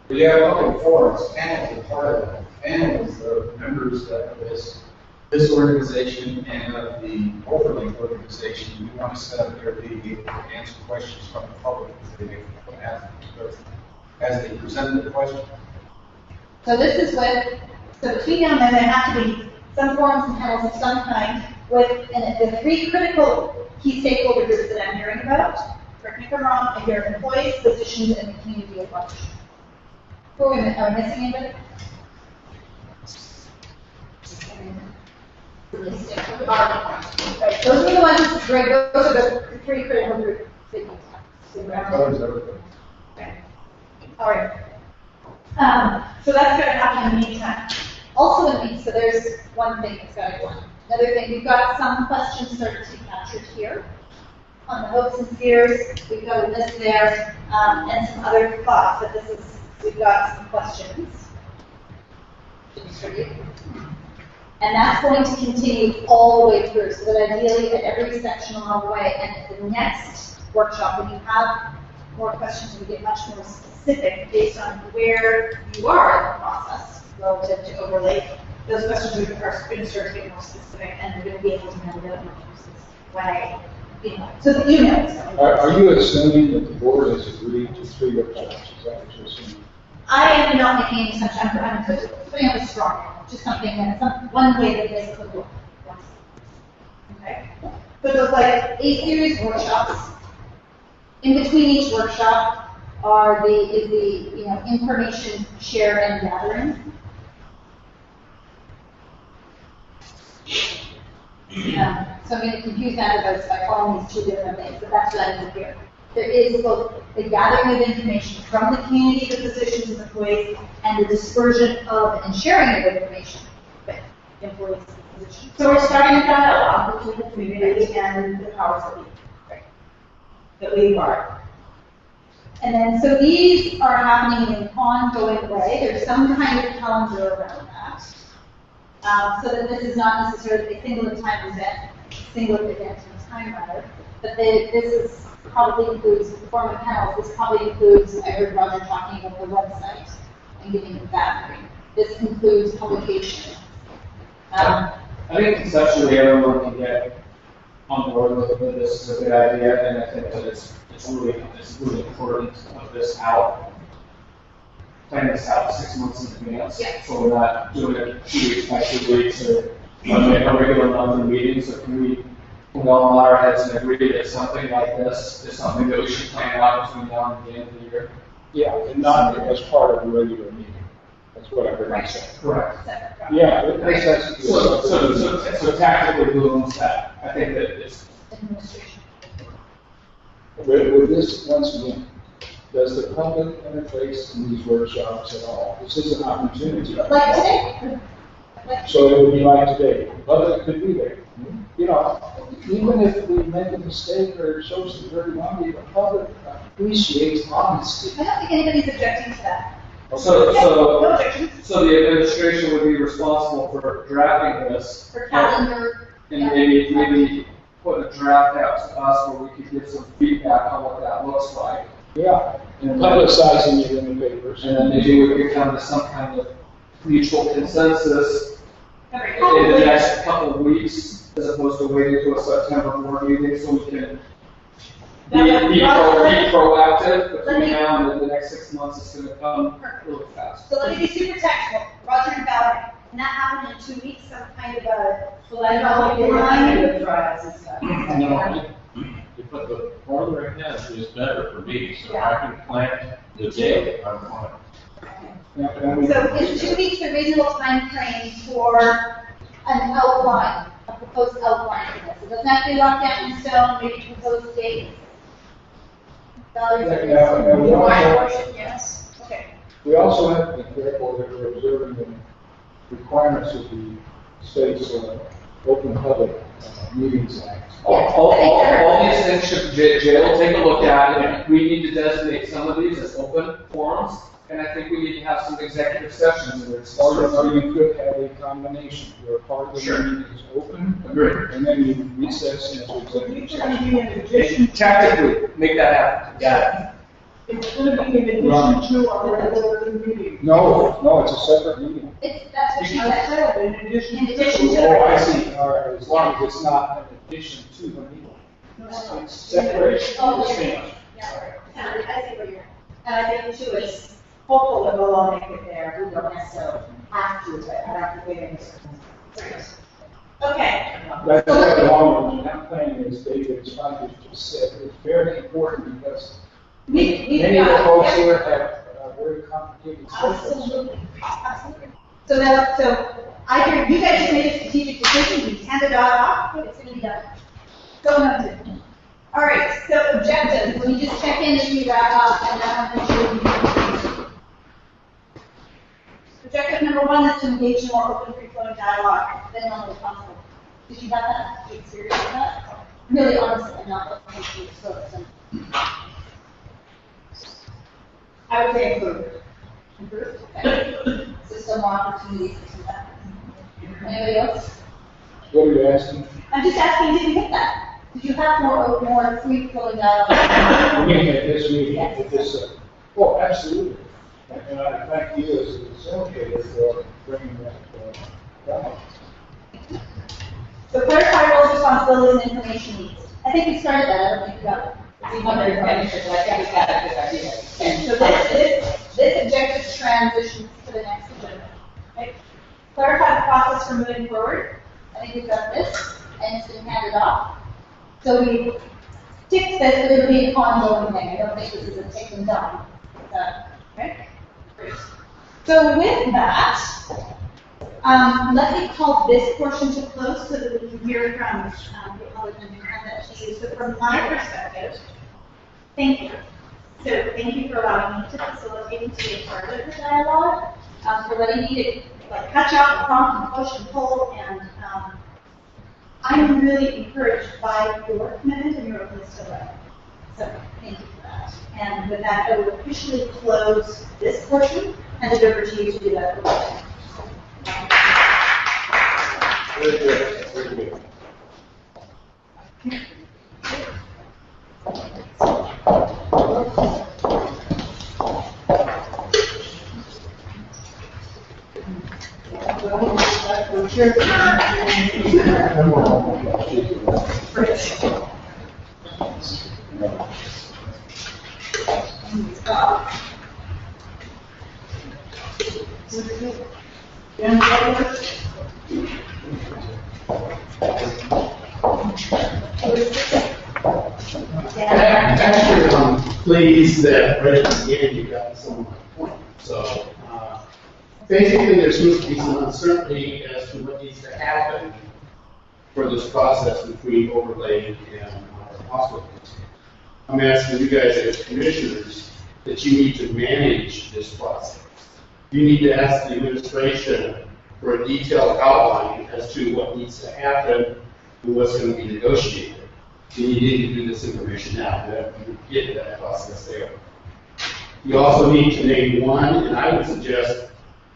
Speaker 1: Yeah, well, forums, panels are part of it. Panels are members of this organization and of the overlay organization. We want to set up their ability to answer questions from the public as they present the question.
Speaker 3: So this is so between now and then there have to be some forums and panels of some kind with the 3 critical key stakeholder groups that I'm hearing about. Correct me if I'm wrong, I hear employees, physicians, and the community at large. Who are we missing anybody? Right, those are the ones, Greg, those are the 3 critical groups that you have. Okay. All right. So that's going to happen in the meantime. Also so there's one thing that's got to go on. Another thing, we've got some questions started to be captured here. On the hopes and fears, we've got a list there, and some other thoughts, but we've got some questions to distribute. And that's going to continue all the way through, so that ideally at every section along the way, and at the next workshop, when you have more questions, we get much more specific based on where you are in the process relative to overlay. Those questions are going to start to get more specific, and we're going to be able to handle it in a more specific way. So that you know.
Speaker 2: Are you assuming that the board has agreed to 3 workshops? Is that what you're assuming?
Speaker 3: I am not making any assumption. I'm putting up a strong, just something that one way that this could look. Okay. So it looks like 8 series workshops. In between each workshop is the information share and gathering. So I'm going to confuse that by calling these 2 different things, but that's what I did here. There is both the gathering of information from the community, the physicians and employees, and the dispersion of and sharing of information with employees and physicians.
Speaker 10: So we're starting a dialogue between the community and the powers that be. That we are.
Speaker 3: And then, so these are happening in an ongoing way. There's some kind of calendar around that. So that this is not necessarily a single event in time rather, but this is probably includes the form of panels. This probably includes, I heard Roger talking about the website and getting that moving. This includes publication.
Speaker 4: I think conceptually everyone can get on board with this is a good idea, and I think that it's really important to put this out, plan this out 6 months in advance.
Speaker 3: Yeah.
Speaker 4: So we're not doing it 2 weeks by 2 weeks or a regular monthly meeting. So can we all nod our heads and agree that something like this is something that we should plan out between now and the end of the year?
Speaker 2: Yeah, and not as part of a regular meeting. That's what I heard you say.
Speaker 4: Correct.
Speaker 2: Yeah, it makes sense. to do.
Speaker 4: So tactically, who owns that? I think that it's
Speaker 3: Administration.
Speaker 2: With this, once again, does the public interface in these workshops at all? This is an opportunity.
Speaker 3: Like today.
Speaker 2: So it would be like today, the public could be there. You know, even if we make a mistake or it shows some dirty laundry, the public appreciates honesty.
Speaker 3: I don't think anybody's objecting to that.
Speaker 4: so
Speaker 3: No objections.
Speaker 4: so the administration would be responsible for drafting this.
Speaker 3: For calendar.
Speaker 4: And maybe put a draft out to us where we could give some feedback on what that looks like.
Speaker 2: Yeah, and publicizing it in the papers.
Speaker 4: And then maybe we could come to some kind of mutual consensus in
Speaker 3: Every
Speaker 4: the next couple of weeks, as opposed to waiting to a September board meeting, so we can be proactive between now and the next 6 months. It's going to come really fast.
Speaker 3: So let me be super technical. Roger and Valerie, can that happen in 2 weeks? Some kind of a,
Speaker 10: So I know you're running the trials and stuff.
Speaker 5: But the farther ahead is better for me, so I can plan the day I'm on.
Speaker 3: so is 2 weeks a reasonable time frame for an outline, a proposed outline for this? It doesn't have to be locked down in stone, maybe proposed dates. Valerie?
Speaker 10: Yes.
Speaker 3: Okay.
Speaker 2: We also have to be careful that we're observing the requirements of the state's Open Public Meetings Act.
Speaker 4: All these things should, jail will take a look at it. We need to designate some of these as open forums, and I think we need to have some executive sessions where it's.
Speaker 2: Or you could have a combination, where part of the
Speaker 4: Sure.
Speaker 2: meeting is open,
Speaker 4: Agreed.
Speaker 2: and then you recess into executive session.
Speaker 4: Tactically, make that happen. Got it.
Speaker 10: It's going to be in addition to our regular meeting.
Speaker 2: No, it's a separate meeting.
Speaker 3: That's what she said.
Speaker 10: In addition
Speaker 3: In addition to.
Speaker 2: Oh, I see, all right, as long as it's not an addition to the meeting. It's separation.
Speaker 3: Oh,
Speaker 2: Distinct.
Speaker 3: yeah, I see where you're.
Speaker 10: And I think too, it's hopeful that we'll all make it there. We don't necessarily have to, but I don't think it's.
Speaker 3: Okay.
Speaker 2: That's what the long that thing is, David Spikers just said, it's very important because many of the folks here have very complicated systems.
Speaker 3: Absolutely. So now, I hear you guys just made a strategic decision, you handed it off, it's gonna be done. Go noted. All right, so objectives, let me just check in as we wrap up, and then I'll mention. Objective number 1 is to engage in more open, free-flowing dialogue, then normally possible. Did you have that? Did you experience that? Really, honestly, I'm not looking to so.
Speaker 10: I would say improve.
Speaker 3: Improve? Okay. So some more opportunities to do that. Anybody else?
Speaker 2: What are you asking?
Speaker 3: I'm just asking, did you get that? Did you have more free-flowing dialogue?
Speaker 2: You mean at this meeting, at this, oh, absolutely. And I thank you as a facilitator for bringing that down.
Speaker 3: So clarify roles, responsibilities, and information needs. I think we started that, I don't think we got it. And so this objective transitions to the next agenda. Okay. Clarify the process for moving forward. I think we've got this, and it's been handed off. So we tick this, but it'll be an ongoing thing. I don't think this is a tick and done. Okay? Great. So with that, let me call this portion to close so that we can hear from the public and hand that to you. So from my perspective, Thank you. So thank you for allowing me to facilitate and to be a part of the dialogue, for letting me to like catch up, prompt, and push and pull, and I'm really encouraged by your commitment and your openness to learn. So thank you for that. And with that, I will officially close this portion and hand it over to you to do that.
Speaker 6: Very good, very good. Actually, I'm pleased that right at the beginning you got some of my point. So, basically, there seems to be some uncertainty as to what needs to happen for this process between overlay and hospital. I'm asking you guys as commissioners that you need to manage this process. You need to ask the administration for a detailed outline as to what needs to happen and what's going to be negotiated. You need to do this information now, that you get that process there. You also need to name one, and I would suggest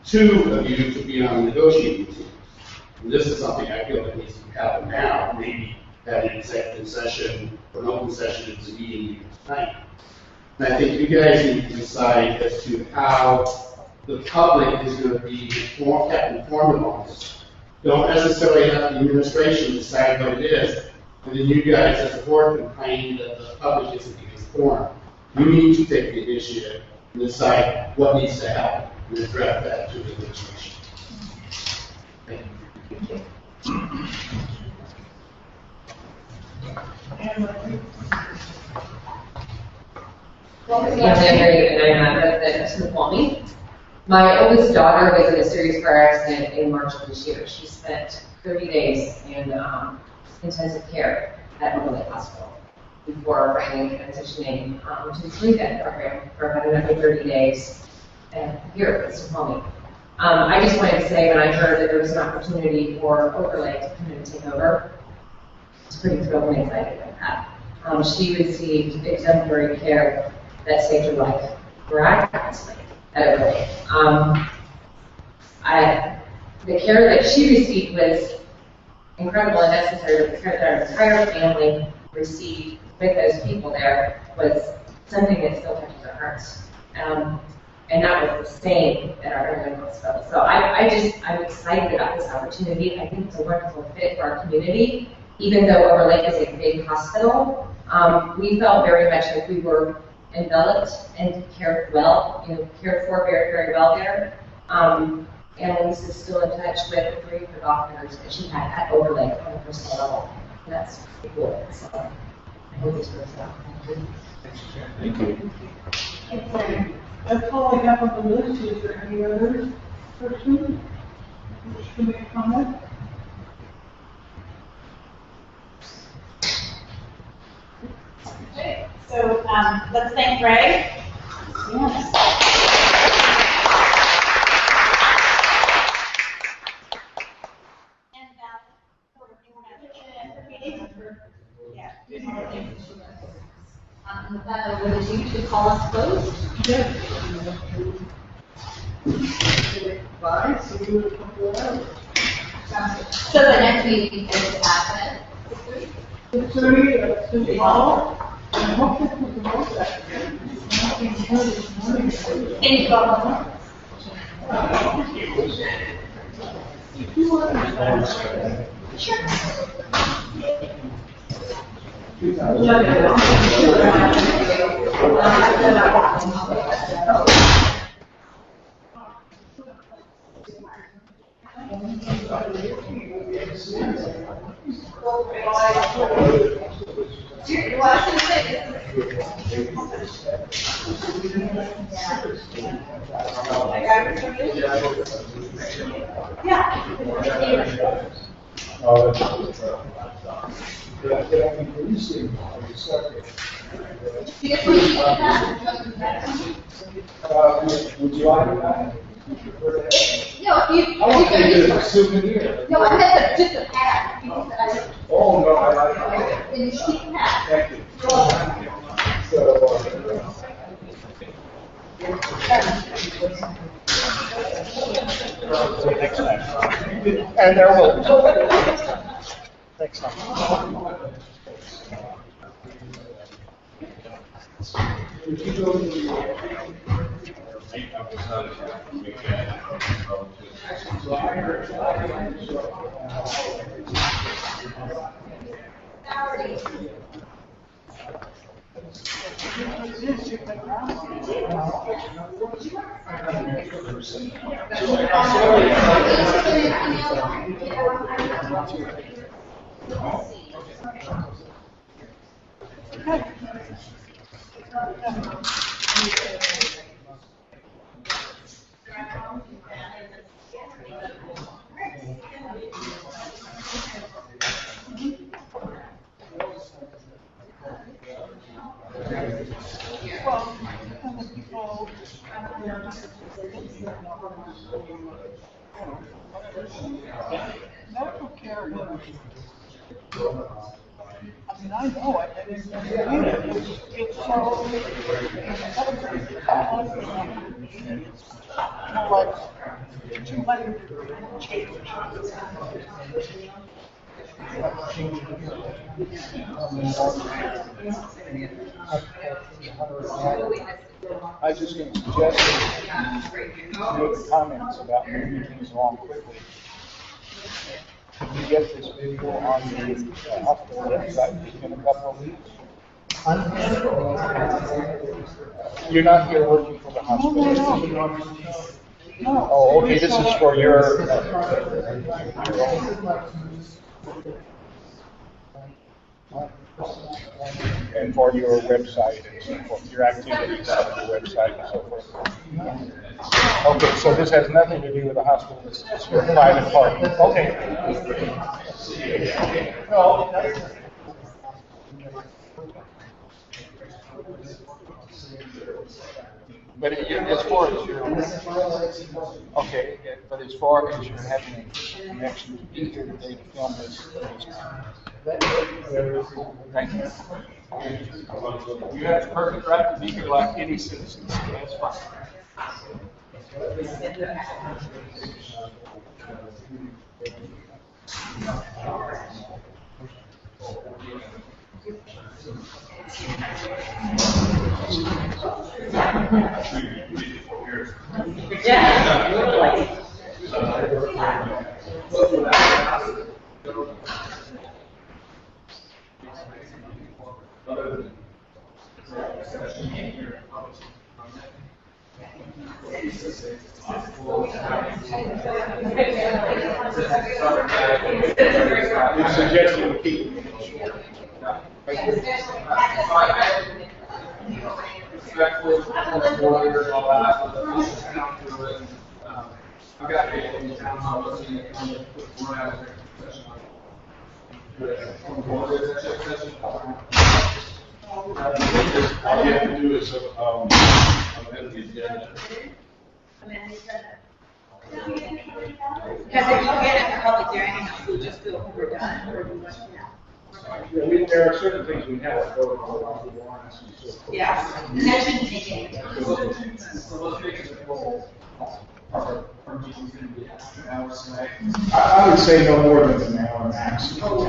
Speaker 6: two of you to be on the negotiating team. And this is something I feel that needs to happen now, maybe at an executive session or an open session is a meeting tonight. And I think you guys need to decide as to how the public is going to be kept informed on this. Don't necessarily have the administration decide what it is, and then you guys as a board complain that the public isn't being informed. You need to take the initiative and decide what needs to happen and address that to the administration. Thank you.
Speaker 12: Yes, I'm Mary, and I'm a resident of Snoqualmie. My oldest daughter was in a serious car accident in March of this year. She spent 30 days in intensive care at Overlake Hospital before finally transitioning to the sleep-in program for about another 30 days here at Snoqualmie. I just wanted to say when I heard that there was an opportunity for Overlake to come in and take over, I was pretty thrilled and excited about that. She received exemplary care that saved her life miraculously at Overlake. The care that she received was incredible and necessary, but the care that our entire family received with those people there was something that still touches our hearts. And that was the same at our Overlake Hospital. So I'm excited about this opportunity. I think it's a wonderful fit for our community. Even though Overlake is a big hospital, we felt very much like we were enveloped and cared for very, very well there. And Lisa's still in touch with the 3 of the doctors that she had at Overlake on a personal level. And that's pretty cool. So I hope this works out.
Speaker 6: Thank you.
Speaker 13: That's all I have on the list. Is there any other person who wish to make a comment?
Speaker 3: Okay, so let's thank Ray. Yes. And with that, I would you to call us closed.
Speaker 13: Yes. Bye. See you in a couple of hours.
Speaker 3: So the next meeting is at
Speaker 13: 6:30 at City Hall. And hopefully we can vote that.
Speaker 3: Thank you all.
Speaker 13: If you want to.
Speaker 3: Yeah.
Speaker 2: Would you like that?
Speaker 10: No,
Speaker 2: I want to take it as a souvenir.
Speaker 10: No, I meant just a hat.
Speaker 2: Oh, no, I like it.
Speaker 10: And you keep the hat.
Speaker 2: Thank you.
Speaker 7: See you next time. And there will. Next time.
Speaker 13: Medical care I mean, I know it, and it's so, like, too much change.
Speaker 7: I was just going to suggest that you make comments about moving things along quickly. Can you get this video on the hospital website in a couple of weeks? You're not here working for the hospital?
Speaker 13: No.
Speaker 7: Oh, okay, this is for your and for your website and so forth, your activities on your website and so forth. Okay, so this has nothing to do with the hospital, it's your private party. Okay. No. But as far as your, okay, but as far as you're having a connection to be here today to film this, thank you. You have the perfect right to be here like any citizen, so that's fine.
Speaker 2: You're suggesting we keep
Speaker 4: I've got people in town hall listening to come and put more out of their profession on.
Speaker 6: All you have to do is, amend the agenda.
Speaker 3: Because if you get a public hearing, we'll just feel like we're done, or we want,
Speaker 2: there are certain things we have to go on the warrants and so forth.
Speaker 3: yeah. And that shouldn't take any.
Speaker 4: So let's make it a goal. Our meeting's gonna be an hour tonight.
Speaker 2: I would say no more than an hour max.
Speaker 4: No,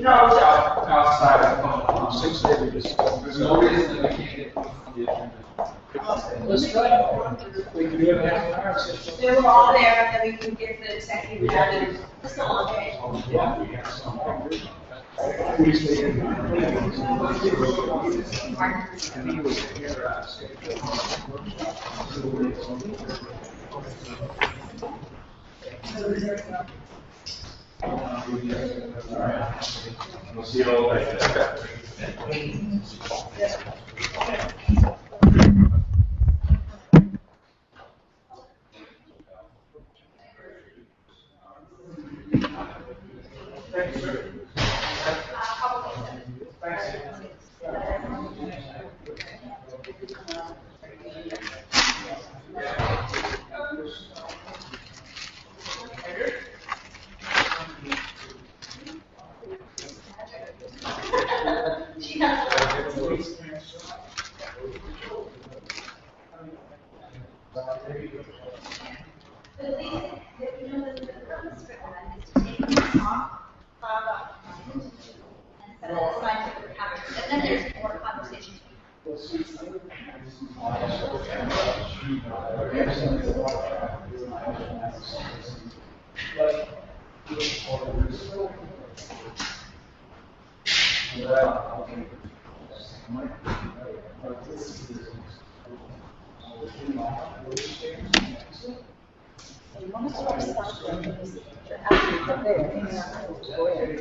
Speaker 4: outside of
Speaker 2: 6:30 to 7.
Speaker 4: there's no reason that we can't get on the agenda.
Speaker 2: Let's try. We can do it in half an hour.
Speaker 3: They were all there, and then we can get the executive done, and it's a long day.
Speaker 2: Yeah, we have some. Please stay in
Speaker 5: We'll see you all later.
Speaker 4: Thank you, sir.
Speaker 3: But at least, you know, the purpose for that is to take the talk about and set up a scientific conversation, and then there's more conversations.
Speaker 10: You want to start something, after you get there, go ahead.